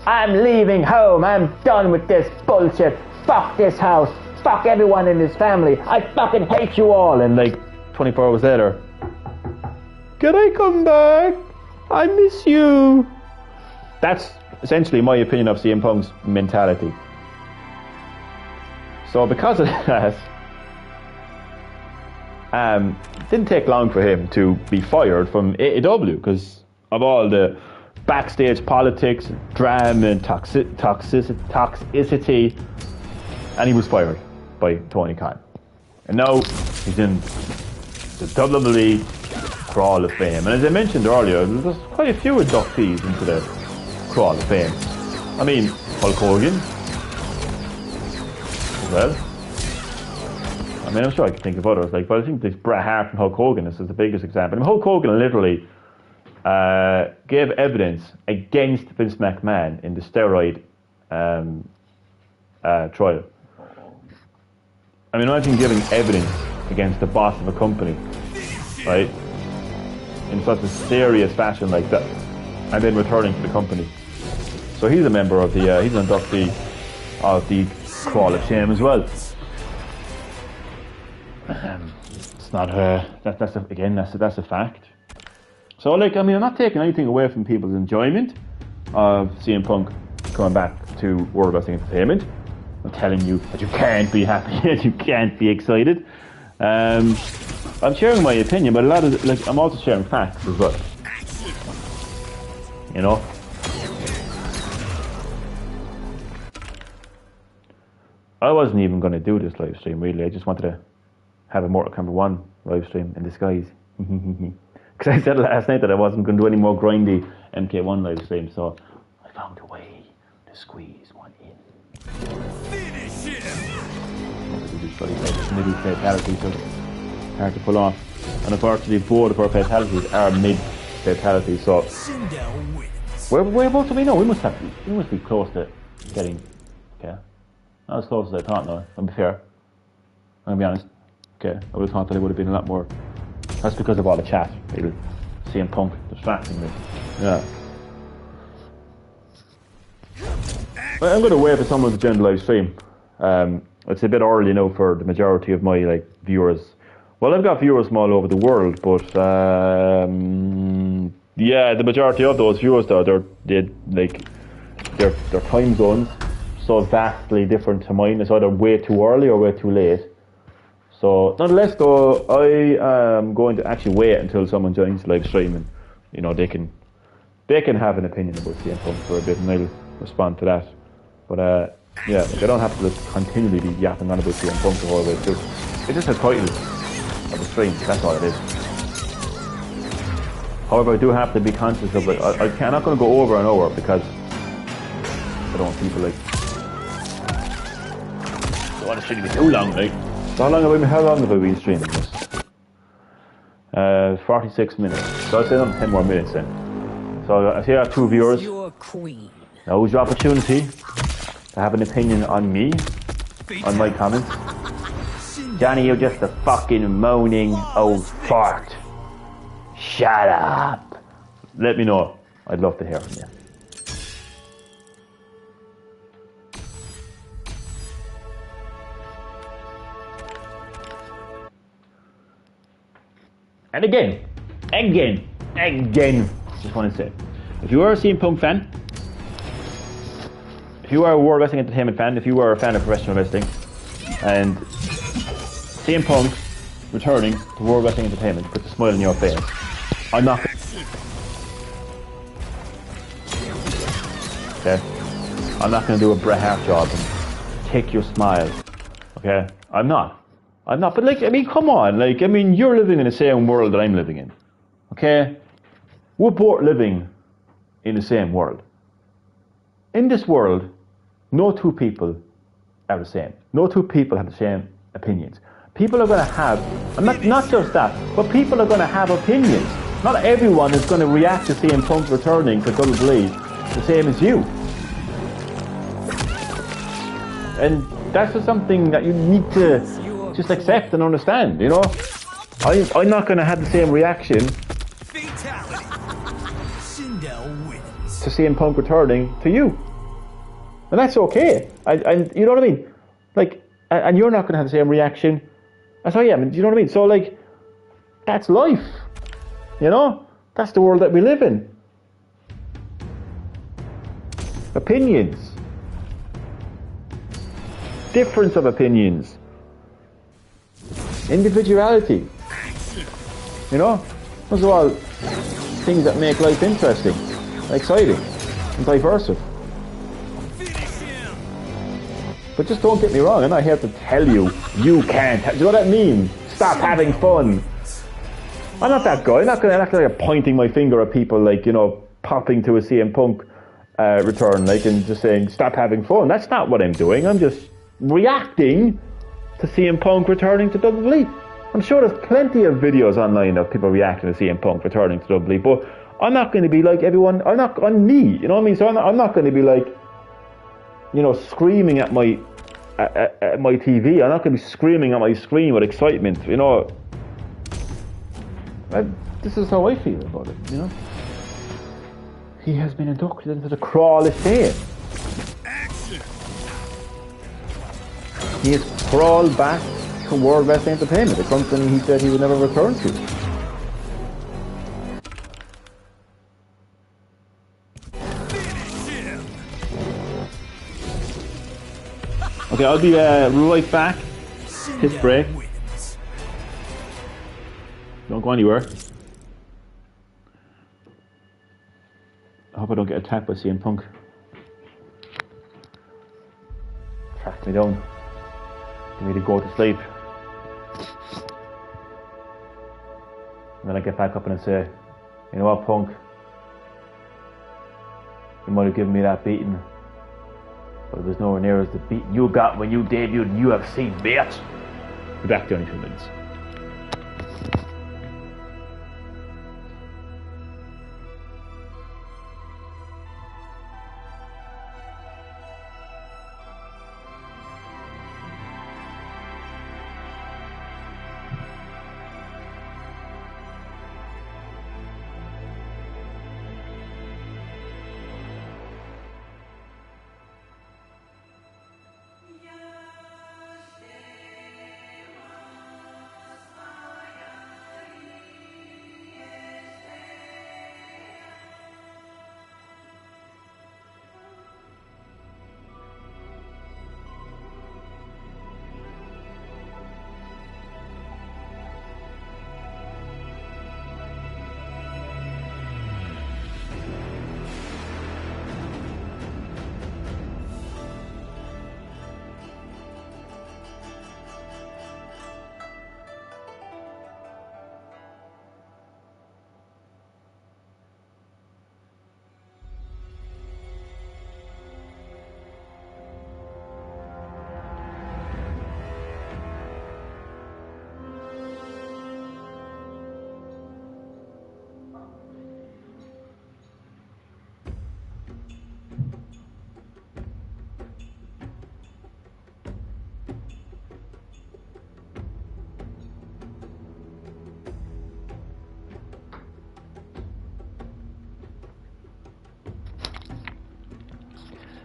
I'm leaving home, I'm done with this bullshit, fuck this house, fuck everyone in this family, I fucking hate you all. And like 24 hours later, can I come back? I miss you. That's essentially my opinion of CM Punk's mentality. So because of that, it didn't take long for him to be fired from AEW because of all the backstage politics, drama and toxicity, and he was fired by Tony Khan. And now he's in the WWE Crawl of Fame. And as I mentioned earlier, there's quite a few inductees into the Crawl of Fame. I mean, Hulk Hogan as well. I mean, I'm sure I can think of others, but I think this Bret Hart and Hulk Hogan is the biggest example. I mean, Hulk Hogan literally gave evidence against Vince McMahon in the steroid trial. I mean, imagine giving evidence against the boss of a company, right, in such a serious fashion like that, and then returning to the company. So he's a member of the, he's an inductee of the Crawl of Shame as well. It's not that's a fact. So, like, I mean, I'm not taking anything away from people's enjoyment of CM Punk coming back to World Wrestling Entertainment. I'm telling you that you can't be happy, that you can't be excited. I'm sharing my opinion, but a lot of, like, I'm also sharing facts as well. You know? I wasn't even going to do this live stream, really. I just wanted to have a Mortal Kombat 1 live stream in disguise. Because I said last night that I wasn't going to do any more grindy MK1 live stream, so I found a way to squeeze one in. Finish him! Middle fatalities are hard to pull off. And unfortunately, both of our fatalities are mid fatalities, so whereabouts do we know? We must be close to getting, okay. Not as close as I thought, no. I'll be fair. I'm gonna be honest. Okay, I would have thought that it would have been a lot more. That's because of all the chat. People CM Punk distracting me. Yeah. But I'm going to wait for someone to join the live stream. It's a bit early now for the majority of my viewers. Well, I've got viewers from all over the world, but yeah, the majority of those viewers though, their time zones so vastly different to mine. It's either way too early or way too late. So nonetheless, though, I am going to actually wait until someone joins the live stream, and you know they can have an opinion about CM Punk for a bit, and I'll respond to that. But yeah, I don't have to continually be yapping on about CM Punk the whole way through. It's just a title of the stream. That's all it is. However, I do have to be conscious of it. I'm not going to go over and over because I don't want people I don't want the stream to be too long, So how long have I been streaming this? 46 minutes. So I'll say another 10 more minutes then. So I see I have 2 viewers. Now who's your opportunity to have an opinion on me, on my comments? Johnny, you're just a fucking moaning old fart. Shut up. Let me know. I'd love to hear from you. And again, just want to say, if you are a CM Punk fan, if you are a World Wrestling Entertainment fan, if you are a fan of professional wrestling, and CM Punk returning to World Wrestling Entertainment puts a smile on your face, I'm not. Okay, I'm not going to do a Bret Hart job and take your smile. Okay, I'm not. But I mean, come on. You're living in the same world that I'm living in. Okay? We're both living in the same world. In this world, no two people are the same. No two people have the same opinions. People are going to have, and not just that, but people are going to have opinions. Not everyone is going to react to CM Punk returning to WWE the same as you. And that's just something that you need to just accept and understand, you know? I'm not going to have the same reaction to CM Punk returning to you. And that's okay. And you know what I mean? And you're not going to have the same reaction as I am. You know what I mean? So, that's life. You know? That's the world that we live in. Opinions. Difference of opinions. Individuality. You know? Those are all things that make life interesting, exciting, and diverse. But just don't get me wrong, I'm not here to tell you, you can't. Do you know what that means? Stop having fun. I'm not that guy. I'm not going to pointing my finger at people popping to a CM Punk return, and just saying, stop having fun. That's not what I'm doing. I'm just reacting to CM Punk returning to WWE. I'm sure there's plenty of videos online of people reacting to CM Punk returning to WWE, but I'm not going to be like everyone. I'm me, you know what I mean? So I'm not going to be screaming at my TV. I'm not going to be screaming at my screen with excitement, you know. This is how I feel about it, you know. He has been inducted into the Crawl of Fame. He has crawled back to World Wrestling Entertainment, a company he said he would never return to. Okay, I'll be right back. Hit break. Don't go anywhere. I hope I don't get attacked by CM Punk. Track me down. Give me to go to sleep. And then I get back up and I say, you know what, Punk? You might have given me that beating, but it was nowhere near as the beating you got when you debuted in UFC, bitch. Be back to you in 2 minutes.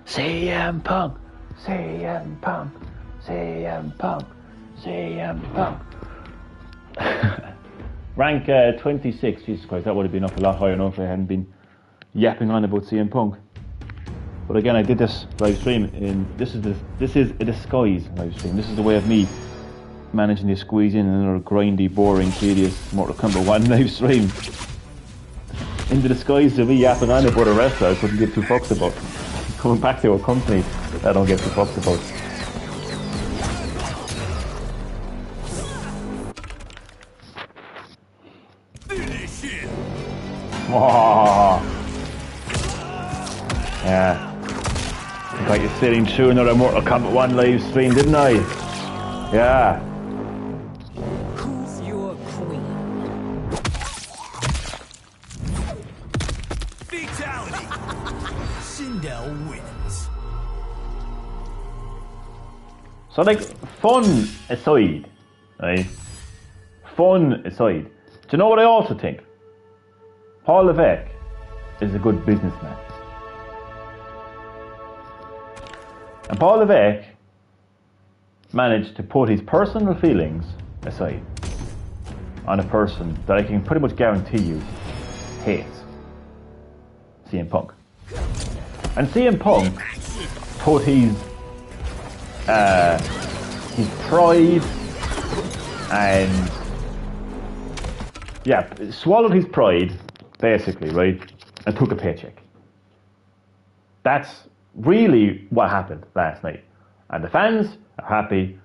CM Punk, CM Punk, CM Punk, CM Punk. Rank 26, Jesus Christ, that would have been up a lot higher enough if I hadn't been yapping on about CM Punk. But again, I did this live stream in, this is a disguise live stream. This is the way of me managing to squeeze in another grindy, boring, tedious Mortal Kombat 1 live stream. In the disguise of me yapping on about a wrestler I couldn't give two fucks about. Coming back to a company that I don't give two fucks about. Finish it. Oh. Yeah. I got you sitting through another Mortal Kombat 1 live stream, didn't I? Yeah. Who's your queen? Fatality. Sindel wins. So like, fun aside, right? Fun aside. Do you know what I also think? Paul Levesque is a good businessman. And Paul Levesque managed to put his personal feelings aside on a person that I can pretty much guarantee you hates CM Punk. And CM Punk put his pride and swallowed his pride basically, right, and took a paycheck. That's really what happened last night. And the fans are happy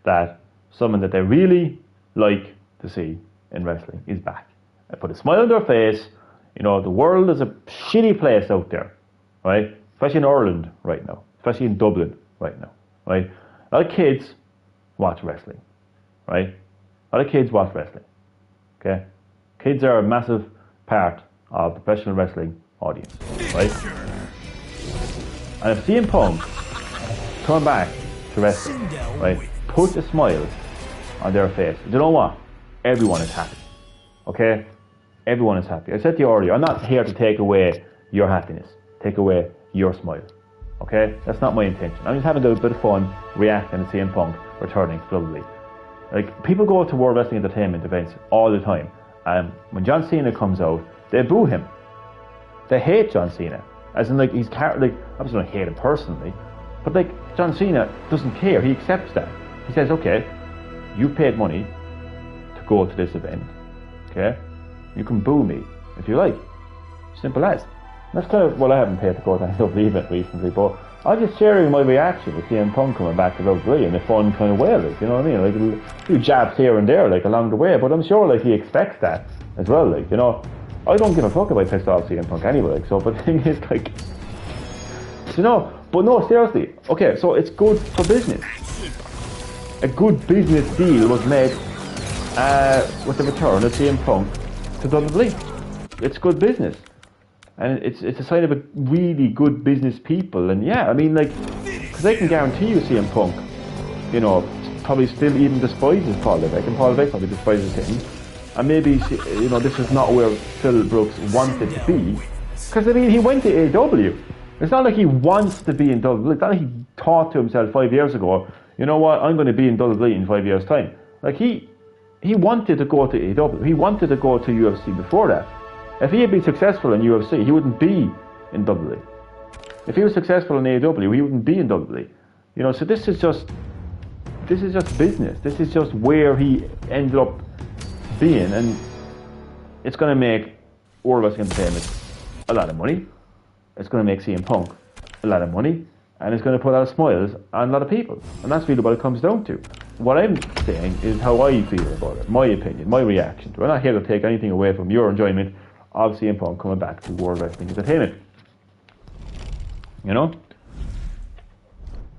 that someone that they really like to see in wrestling is back. I put a smile on their face. You know, the world is a shitty place out there, right? Especially in Ireland right now, especially in Dublin right now, right? A lot of kids watch wrestling, right? A lot of kids watch wrestling, okay? Kids are a massive part of the professional wrestling audience, right? And if CM Punk come back to wrestling, right, put a smile on their face, you know what? Everyone is happy, okay? Everyone is happy. I said to you earlier, I'm not here to take away your happiness, take away your smile, okay? That's not my intention. I'm just having a bit of fun reacting to CM Punk returning to WWE. Like, people go to World Wrestling Entertainment events all the time, and when John Cena comes out, they boo him. They hate John Cena. As in, like, he's like, obviously don't hate him personally, but like, John Cena doesn't care. He accepts that. He says, okay, you paid money to go to this event, okay? You can boo me if you like. Simple as. That's kind of, well, I haven't paid to go to any WWE event recently, but I'm just sharing my reaction to CM Punk coming back to WWE in a fun kind of way, like, you know what I mean? Like, a few jabs here and there, like, along the way, but I'm sure, like, he expects that as well, like, you know? I don't give a fuck about pissed off CM Punk anyway, like, so, but the thing is, like, you know, but no, seriously, okay, so it's good for business. A good business deal was made with the return of CM Punk to WWE. It's good business. And it's a sign of a really good business people. And yeah, I mean, like, because I can guarantee you CM Punk, you know, probably still even despises Paul Levesque, and Paul Levesque probably despises him. And maybe, you know, this is not where Phil Brooks wanted to be. Because, I mean, he went to AEW. It's not like he wants to be in WWE. It's not like he thought to himself 5 years ago, you know what, I'm going to be in WWE in 5 years' time. Like, he wanted to go to AEW. He wanted to go to UFC before that. If he had been successful in UFC, he wouldn't be in WWE. If he was successful in AEW, he wouldn't be in WWE. You know, so this is just business. This is just where he ended up being, and it's going to make World Wrestling Entertainment a lot of money. It's going to make CM Punk a lot of money, and it's going to put a lot of smiles on a lot of people. And that's really what it comes down to. What I'm saying is how I feel about it, my opinion, my reaction to it. I'm not here to take anything away from your enjoyment of CM Punk coming back to World Wrestling Entertainment. You know?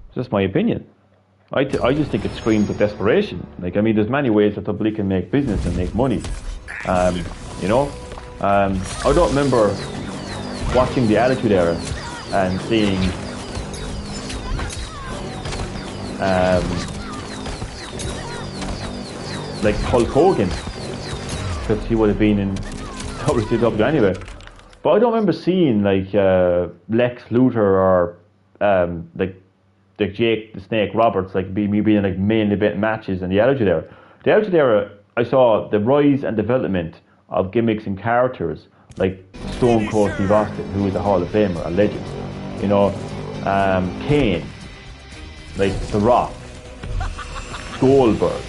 It's just my opinion. I just think it screams of desperation. Like, I mean, there's many ways that WWE can make business and make money. You know? I don't remember watching the Attitude Era and seeing like Hulk Hogan, because he would have been in WCW anyway. But I don't remember seeing like Lex Luthor or like Jake the Snake Roberts, like me being like main event matches in the Attitude Era. The Attitude Era, I saw the rise and development of gimmicks and characters like Stone Cold Steve Austin, who is a Hall of Famer, a legend. You know, Kane, like The Rock, Goldberg,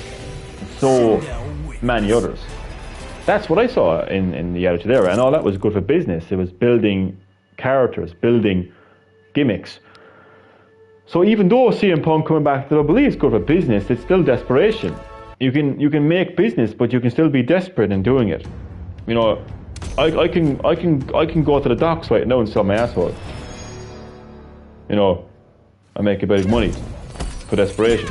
so many others. That's what I saw in the Attitude Era, and all that was good for business. It was building characters, building gimmicks. So even though CM Punk coming back to WWE is good for business, it's still desperation. You can make business, but you can still be desperate in doing it. You know, I can go to the docks right now and sell my asshole. You know, I make a bit of money for desperation.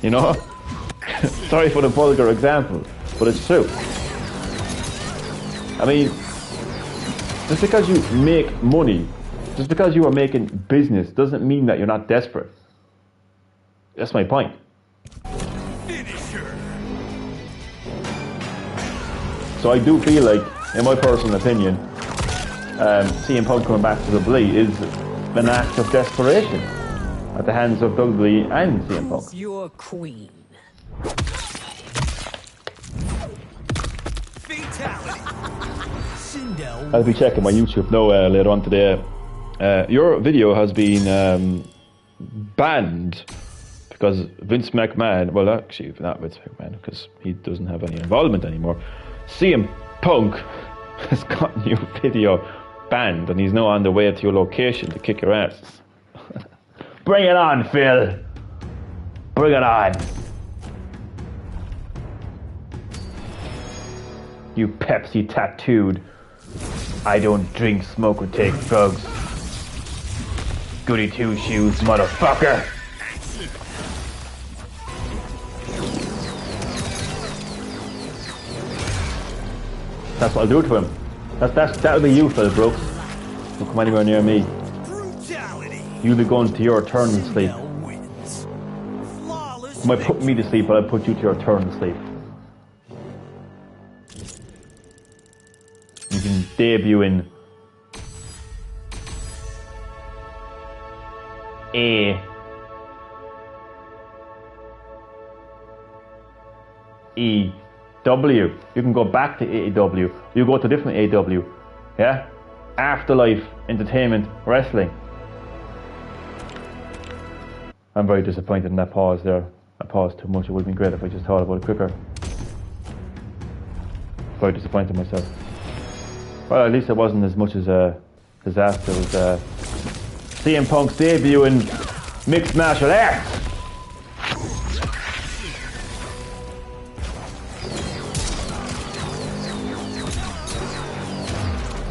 You know? Sorry for the vulgar example, but it's true. I mean, just because you make money, just because you are making business, doesn't mean that you're not desperate. That's my point. Finisher. So I do feel like, in my personal opinion, CM Punk coming back to WWE is an act of desperation at the hands of WWE and CM Punk. Your queen. Fatality. Sindel I'll be checking my YouTube now later on today. Your video has been banned because Vince McMahon, well actually not Vince McMahon because he doesn't have any involvement anymore. CM Punk has got your video banned and he's now on the way to your location to kick your ass. Bring it on, Phil. Bring it on. You Pepsi tattooed. I don't drink, smoke, or take drugs. Goody two shoes, motherfucker. That's what I'll do to him. That'll be you, Phil Brooks. Don't come anywhere near me. brutality. You'll be going to your eternal sleep. Sindel wins. Flawless You might put me to sleep, but I'll put you to your eternal sleep. You can debut in AEW. You can go back to AEW. You go to a different AEW. Yeah? Afterlife Entertainment Wrestling. I'm very disappointed in that pause there. I paused too much. It would have been great if I just thought about it quicker. Very disappointed in myself. Well, at least it wasn't as much as a disaster as CM Punk's debut in mixed martial arts.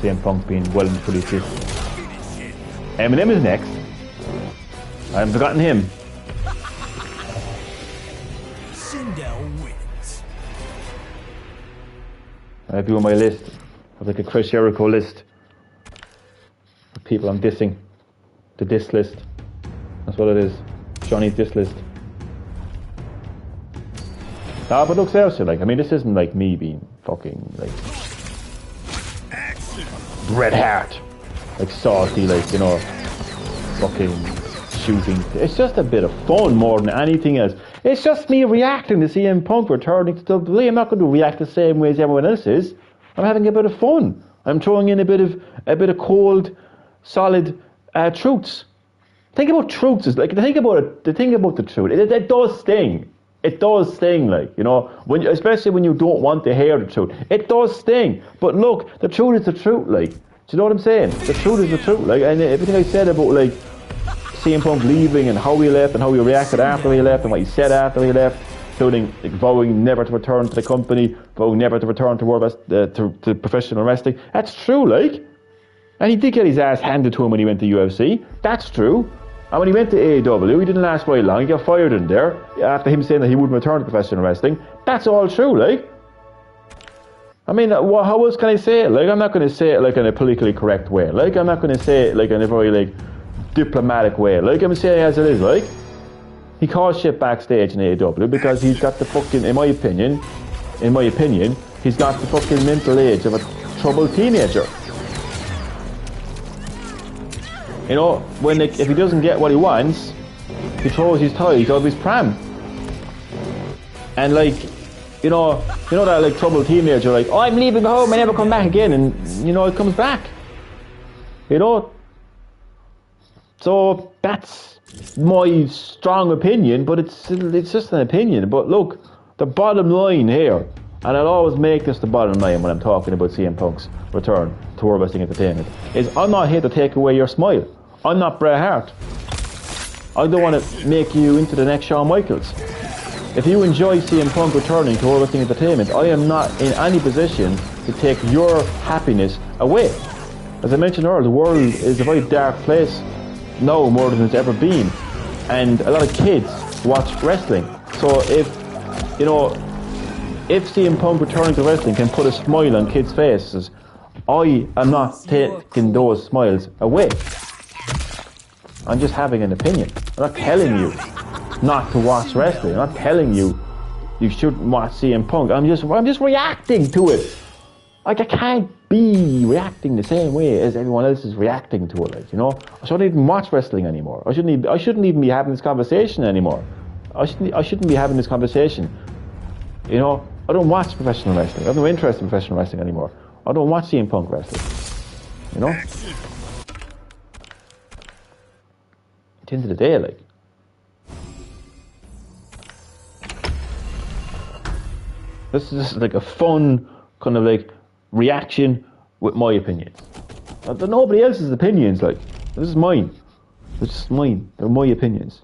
CM Punk's being well and fully assisted. Eminem is next. I haven't forgotten him. Sindel wins. I do on my list. I have like a Chris Jericho list of people I'm dissing. The diss list. That's what it is. Johnny's diss list. Nah, but look seriously, like, I mean, this isn't like me being fucking like Bret Hart, like salty, like, you know, fucking shooting. It's just a bit of fun more than anything else. It's just me reacting to CM Punk returning to WWE. I'm not going to react the same way as everyone else is. I'm having a bit of fun. I'm throwing in a bit of cold, solid truths. Think about truths. Like, think about it. The thing about the truth, it does sting. It does sting, like, you know, especially when you don't want to hear the truth. It does sting. But look, the truth is the truth, like. Do you know what I'm saying? The truth is the truth, like. And everything I said about, like, CM Punk leaving and how he left and how he reacted after he left and what he said after he left, including like, vowing never to return to the company, vowing never to return to professional wrestling. That's true, like. And he did get his ass handed to him when he went to UFC. That's true. And when he went to AEW, he didn't last very long. He got fired in there after him saying that he wouldn't return to professional wrestling. That's all true, like. I mean, how else can I say it? Like, I'm not going to say it like in a politically correct way. Like, I'm not going to say it like in a very like diplomatic way. Like, I'm saying it as it is. Like, he caused shit backstage in AEW because he's got the fucking, in my opinion, he's got the fucking mental age of a troubled teenager. You know, when if he doesn't get what he wants, he throws his toys out of his pram. And like, you know that like troubled teenager, like, oh, I'm leaving home, I never come back again, and you know it comes back. You know. So that's my strong opinion, but it's just an opinion. But look, the bottom line here, and I'll always make this the bottom line when I'm talking about CM Punk's return to World Wrestling Entertainment, is I'm not here to take away your smile. I'm not Bret Hart. I don't want to make you into the next Shawn Michaels. If you enjoy CM Punk returning to World Wrestling Entertainment, I am not in any position to take your happiness away. As I mentioned earlier, the world is a very dark place now, more than it's ever been, and a lot of kids watch wrestling. So if CM Punk returning to wrestling can put a smile on kids' faces, I am not taking those smiles away. I'm just having an opinion. I'm not telling you not to watch wrestling. I'm not telling you shouldn't watch CM Punk. I'm just reacting to it. Like, I can't be reacting the same way as everyone else is reacting to it. Like, you know, I shouldn't even watch wrestling anymore. I shouldn't even be having this conversation anymore. I shouldn't be having this conversation. You know, I don't watch professional wrestling. I have no interest in professional wrestling anymore. I don't watch CM Punk wrestling. You know? At the end of the day, like, this is just like a fun kind of like reaction with my opinions. Nobody else's opinions, like, this is mine. This is mine. They're my opinions.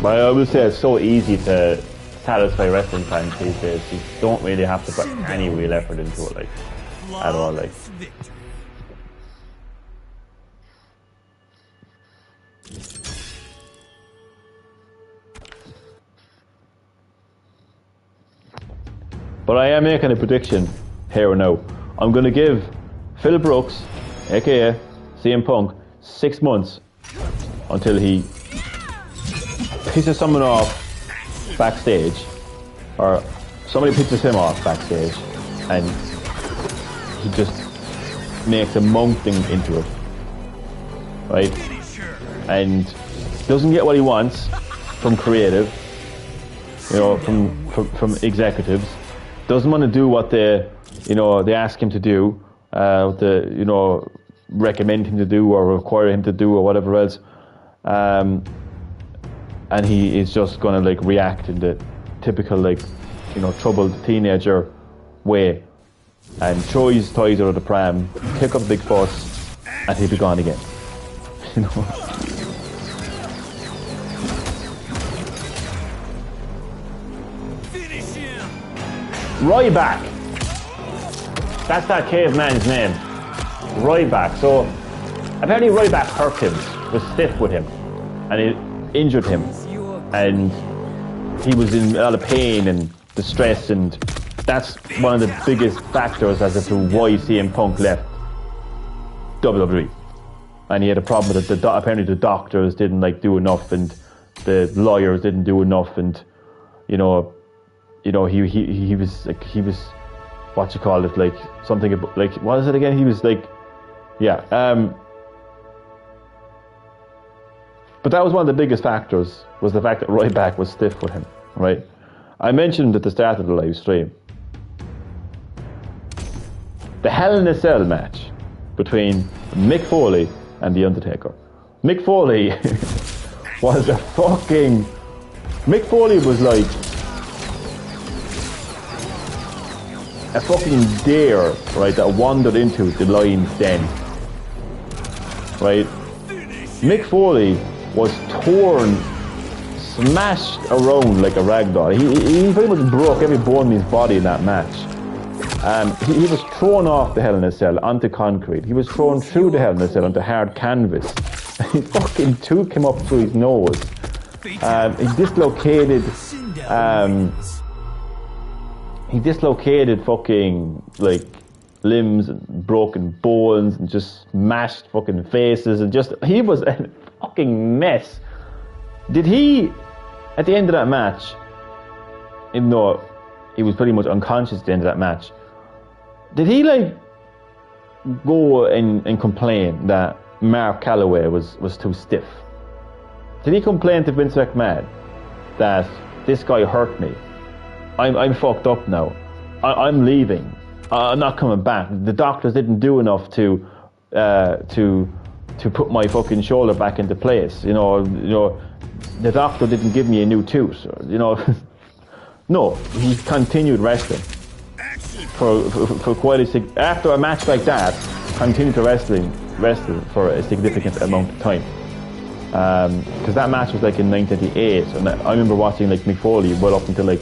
But I will say it's so easy to satisfy wrestling fans these days. You don't really have to put any real effort into it, like, at all, like. But I am making a prediction here and now. I'm going to give Phil Brooks, aka CM Punk, 6 months until he pisses someone off backstage, or somebody pisses him off backstage, and he just makes a monk thing into it, right? And doesn't get what he wants from creative, you know, from executives. Doesn't want to do what they ask him to do, what they, you know, recommend him to do or require him to do or whatever else. And he is just going to like react in the typical, like, you know, troubled teenager way and throw his toys out of the pram, pick up a big fuss, and he'll be gone again. You know. Finish him. Ryback. That's that caveman's name. Ryback. So apparently Ryback hurt him, was stiff with him, and it injured him, and he was in a lot of pain and distress, and that's one of the biggest factors as to why CM Punk left WWE. And he had a problem with it. Apparently the doctors didn't like do enough, and the lawyers didn't do enough, and he was what you call it, like something about, like, what is it again? He was like, yeah. But that was one of the biggest factors, was the fact that Ryback was stiff with him, right? I mentioned at the start of the live stream the Hell in a Cell match between Mick Foley and The Undertaker. Mick Foley was Mick Foley was like a fucking deer, right, that wandered into the lion's den, right? Mick Foley was torn, smashed around like a rag doll. He pretty much broke every bone in his body in that match. He was thrown off the Hell in a Cell onto concrete. He was thrown through the Hell in a Cell onto hard canvas. His fucking tooth came up through his nose. He dislocated fucking, like, limbs and broken bones and just smashed fucking faces and just he was a fucking mess. Did he, at the end of that match, even though he was pretty much unconscious at the end of that match, did he like go and complain that Mark Calloway was too stiff? Did he complain to Vince McMahon that this guy hurt me? I'm fucked up now. I'm leaving. I'm not coming back. The doctors didn't do enough to put my fucking shoulder back into place. You know, the doctor didn't give me a new tooth. You know, no, he continued wrestling for quite after a match like that. Continued to wrestle for a significant amount of time. Because that match was like in 1998, and I remember watching like Mick Foley well up until like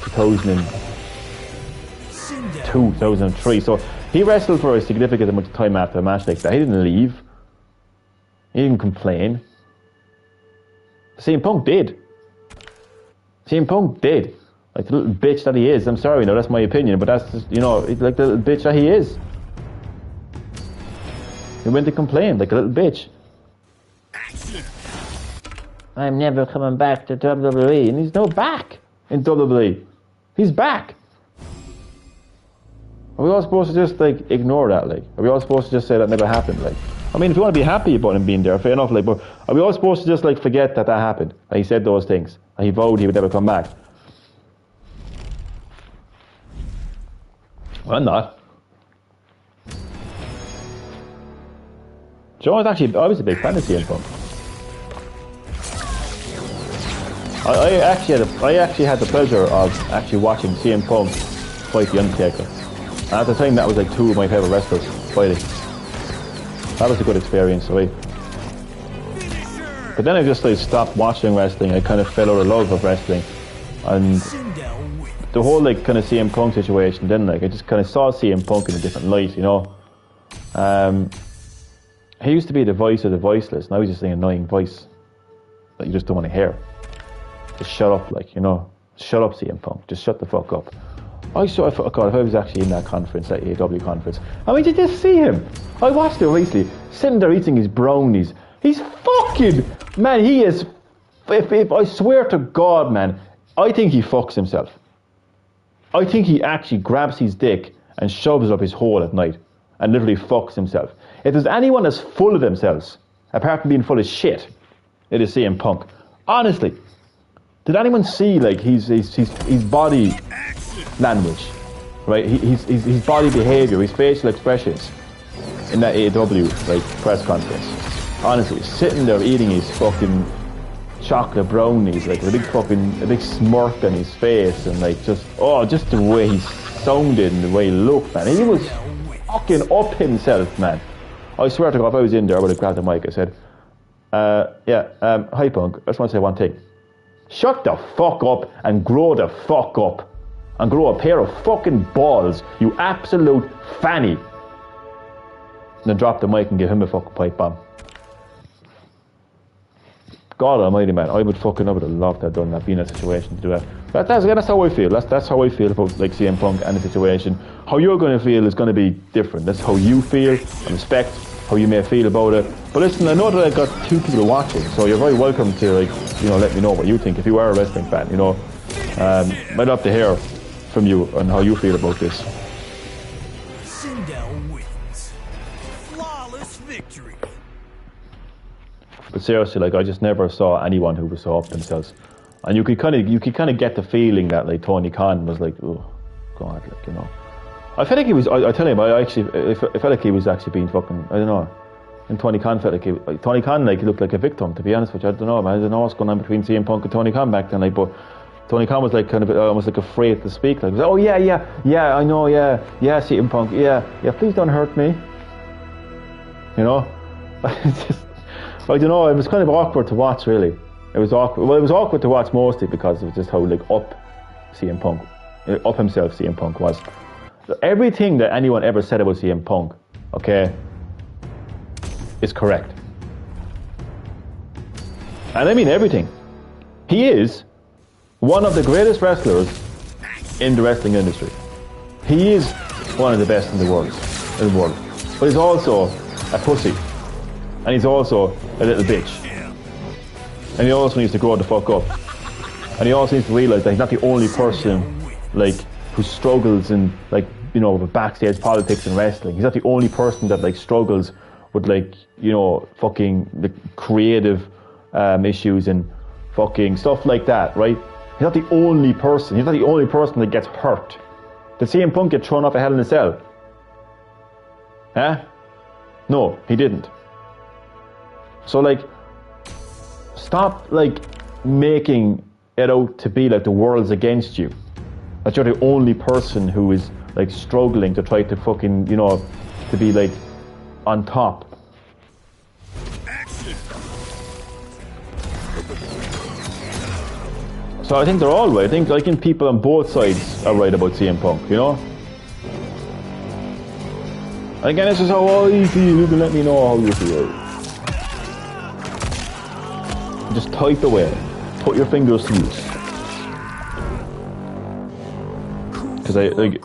2002, 2003. So he wrestled for a significant amount of time after a match like that. He didn't leave. He didn't complain. CM Punk did. CM Punk did. Like the little bitch that he is. I'm sorry, no, that's my opinion, but that's just, you know, like the little bitch that he is. He went to complain like a little bitch. I'm never coming back to WWE, and he's no back in WWE. He's back. Are we all supposed to just like ignore that? Like, are we all supposed to just say that never happened? Like, I mean, if you want to be happy about him being there, fair enough. Like, but are we all supposed to just like forget that happened? That he said those things, and he vowed he would never come back? Well, I'm not. Joe was actually, I was a big fan of CM Punk. I actually had the pleasure of actually watching CM Punk fight The Undertaker. And at the time, that was like two of my favourite wrestlers fighting. That was a good experience for me. But then I just like stopped watching wrestling. I kind of fell out of love of wrestling, and the whole like kind of CM Punk situation. Then like I just kind of saw CM Punk in a different light, you know. He used to be the voice of the voiceless. Now he's just an annoying voice that you just don't want to hear. Just shut up, like, you know. Shut up, CM Punk. Just shut the fuck up. God, if I was actually in that conference, that AEW conference. I mean, did you see him? I watched it recently, sitting there eating his brownies. He's fucking, man, he is, if I swear to God, man, I think he fucks himself. I think he actually grabs his dick and shoves it up his hole at night and literally fucks himself. If there's anyone that's full of themselves, apart from being full of shit, it is CM Punk. Honestly, did anyone see like his body language, right? His body behavior, his facial expressions in that AEW like press conference? Honestly, sitting there eating his fucking chocolate brownies, like with a big smirk on his face, and like just the way he sounded and the way he looked, man. He was fucking up himself, man. I swear to God, if I was in there, I would have grabbed the mic. I said, hi Punk, I just want to say one thing. Shut the fuck up and grow the fuck up. And grow a pair of fucking balls, you absolute fanny. And then drop the mic and give him a fucking pipe bomb. God almighty, man, I would have loved to have done that, be in that situation to do that. That's how I feel. That's how I feel about like CM Punk and the situation. How you're going to feel is going to be different. That's how you feel. I respect how you may feel about it. But listen, I know that I've got two people watching, so you're very welcome to let me know what you think if you are a wrestling fan. You know, I'd love to hear from you on how you feel about this. Sindel wins. Flawless victory. But seriously, like I just never saw anyone who was so up themselves, and you could kind of get the feeling that like Tony Khan was like, oh God, like, you know. I felt like he was. I tell him, I felt like he was actually being fucking. I don't know. And Tony Khan felt like Tony Khan he looked like a victim. To be honest with you, I don't know, man. I don't know what's going on between CM Punk and Tony Khan back then, like, but Tony Khan was like kind of almost like afraid to speak. Like, oh yeah, I know, CM Punk, yeah, please don't hurt me. You know, it's just, I don't know. It was kind of awkward to watch, really. It was awkward. Well, it was awkward to watch mostly because of just how like up CM Punk, up himself CM Punk was. So everything that anyone ever said about CM Punk, okay, is correct. And I mean everything. He is one of the greatest wrestlers in the wrestling industry. He is one of the best in the world. But he's also a pussy. And he's also a little bitch. And he also needs to grow the fuck up. And he also needs to realise that he's not the only person, like, who struggles in, like, you know, with backstage politics and wrestling. He's not the only person that, like, struggles with, like, you know, fucking the creative issues and fucking stuff like that, right? He's not the only person. He's not the only person that gets hurt. Did CM Punk get thrown off a Hell in a Cell? Huh? No, he didn't. So, like, stop, like, making it out to be like the world's against you. That you're the only person who is, like, struggling to try to fucking, you know, to be, like, on top. So I think they're all right. I think people on both sides are right about CM Punk, you know? Again, this is how I feel. You can let me know how you feel. Just type away. Put your fingers to use. Because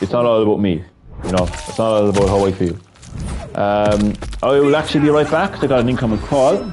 it's not all about me, you know? It's not all about how I feel. I will actually be right back. I got an incoming call.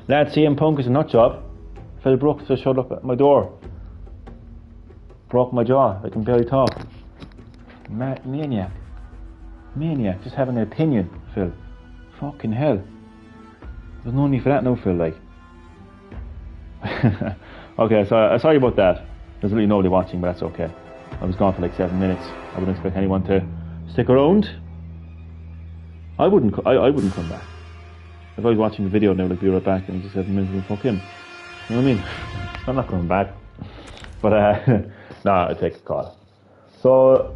Lad, CM Punk is a nut job. Phil Brooks just showed up at my door. Broke my jaw. I can barely talk. Maniac. Maniac. Just having an opinion, Phil. Fucking hell. There's no need for that now, Phil, like. Okay, so sorry about that. There's really nobody watching, but that's okay. I was gone for like 7 minutes. I wouldn't expect anyone to stick around. I wouldn't come back. If I was watching the video now, like, be right back, and just 7 minutes and fuck him. You know what I mean? I'm not coming back. But nah, I take a call. So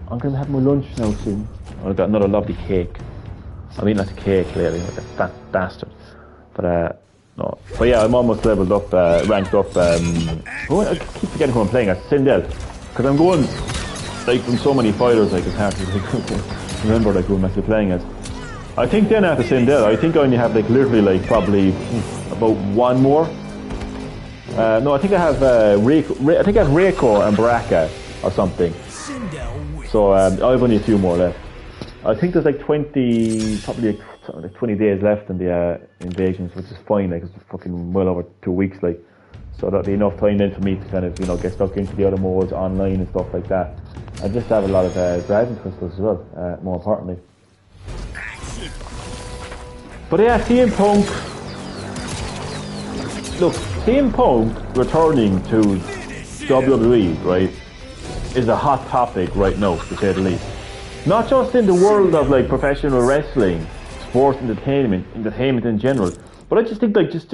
I'm gonna have my lunch now soon. I've got another lovely cake. I'm eating lots of cake lately, like a fat bastard. But no. But yeah, I'm almost leveled up, ranked up. I keep forgetting who I'm playing as. Sindel, because I'm going like from so many fighters, like it's hard to like, remember like who I'm actually playing as. I think then after Sindel, I think I only have like literally like probably about one more. No, I think I have I think I have Reiko and Baraka or something. So I have only a few more left. I think there's like 20, probably like 20 days left in the invasions, which is fine. Like it's fucking well over 2 weeks, like. So that'll be enough time then for me to kind of, you know, get stuck into the other modes online and stuff like that. I just have a lot of driving crystals as well, more importantly. But yeah, CM Punk. Look, CM Punk returning to WWE, right, is a hot topic right now, to say the least. Not just in the world of like professional wrestling, sports entertainment in general, but I just think like just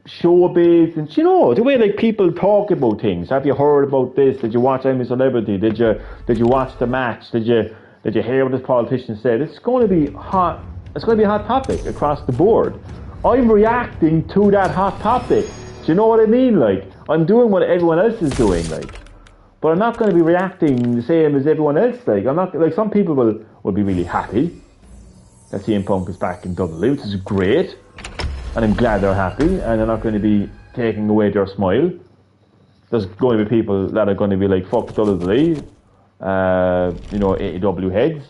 showbiz and, you know, the way like people talk about things. Have you heard about this? Did you watch I'm a Celebrity? Did you watch the match? Did you hear what this politician said? It's going to be hot. It's going to be a hot topic across the board. I'm reacting to that hot topic. Do you know what I mean? Like, I'm doing what everyone else is doing, like. But I'm not going to be reacting the same as everyone else, like. I'm not, like, some people will be really happy that CM Punk is back in WWE, which is great. And I'm glad they're happy, and they're not going to be taking away their smile. There's going to be people that are going to be like, fuck WWE, you know, AEW heads.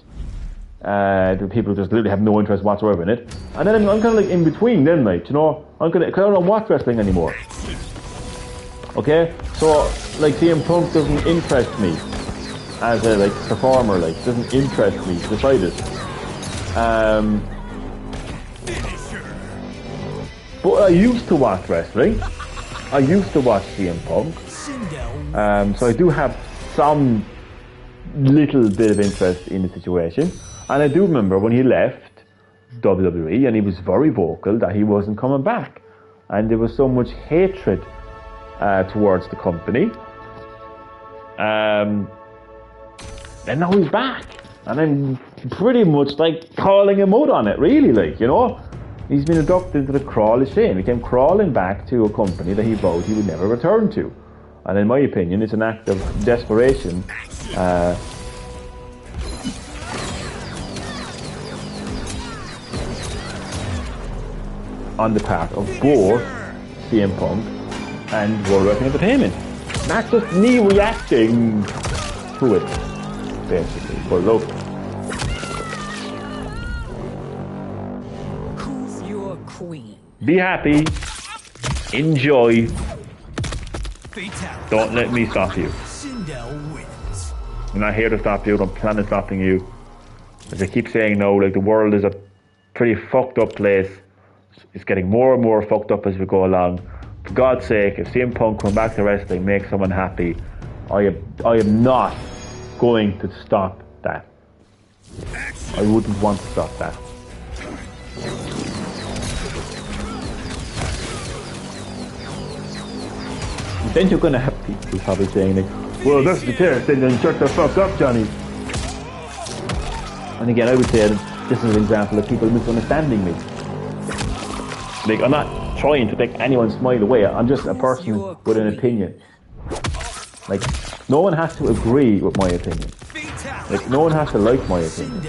The people who just literally have no interest whatsoever in it. And then I'm kind of like in between then, like, you know, because I don't watch wrestling anymore. Okay? So, like, CM Punk doesn't interest me as a, like, performer, like, doesn't interest me the slightest. But I used to watch wrestling. I used to watch CM Punk. So I do have some little bit of interest in the situation. And I do remember when he left WWE and he was very vocal that he wasn't coming back. And there was so much hatred towards the company. And now he's back. And I'm pretty much like calling him out on it, really, like, you know. He's been inducted into the Crawl of Shame. He came crawling back to a company that he vowed he would never return to. And in my opinion, it's an act of desperation. On the part of both CM Punk and World Wrestling Entertainment. That's just me reacting to it, basically. But look. Who's your queen? Be happy. Enjoy. Don't let me stop you. I'm not here to stop you. Don't plan on stopping you. As I keep saying now, like, the world is a pretty fucked up place. It's getting more and more fucked up as we go along. For God's sake, if CM Punk come back to wrestling, make someone happy, I am not going to stop that. I wouldn't want to stop that. And then you're going to have people probably saying, like, well, that's the case, then shut the fuck up, Johnny. And again, I would say that this is an example of people misunderstanding me. Like, I'm not trying to take anyone's smile away. I'm just a person with an opinion. Like, no one has to agree with my opinion. Like, no one has to like my opinion.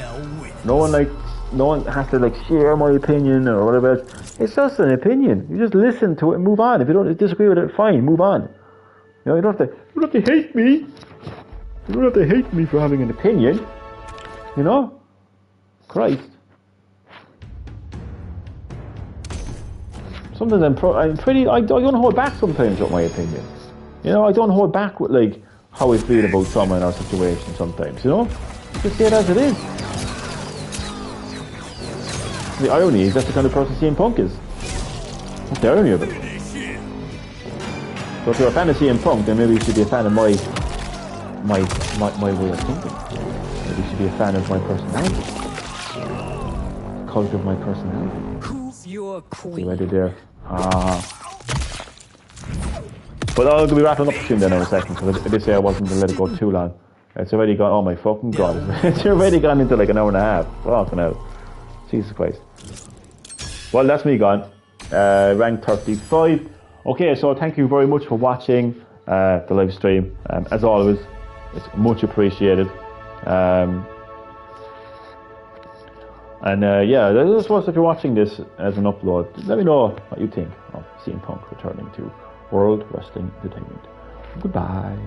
No one has to like share my opinion or whatever else. It's just an opinion. You just listen to it and move on. If you don't disagree with it, fine, move on. You know, you don't have to hate me. You don't have to hate me for having an opinion. You know? Christ. sometimes I don't hold back sometimes with my opinions. You know, I don't hold back with like how I feel about someone or situation sometimes, you know? Just say it as it is. The irony is that's the kind of person CM Punk is. What's the irony of it? So if you're a fan of CM Punk, then maybe you should be a fan of my way of thinking. Maybe you should be a fan of my personality. Cult of my personality. Who's your queen? See what I did there? But I'll be wrapping up soon then in a second, because I did say I wasn't going to let it go too long. It's already gone, oh my fucking god, it's already gone into like an hour and a half. Fucking hell. Jesus Christ. Well, that's me gone. Rank 35. Okay, so thank you very much for watching the live stream. As always, it's much appreciated. Yeah, I suppose if you're watching this as an upload, let me know what you think of CM Punk returning to World Wrestling Entertainment. Goodbye.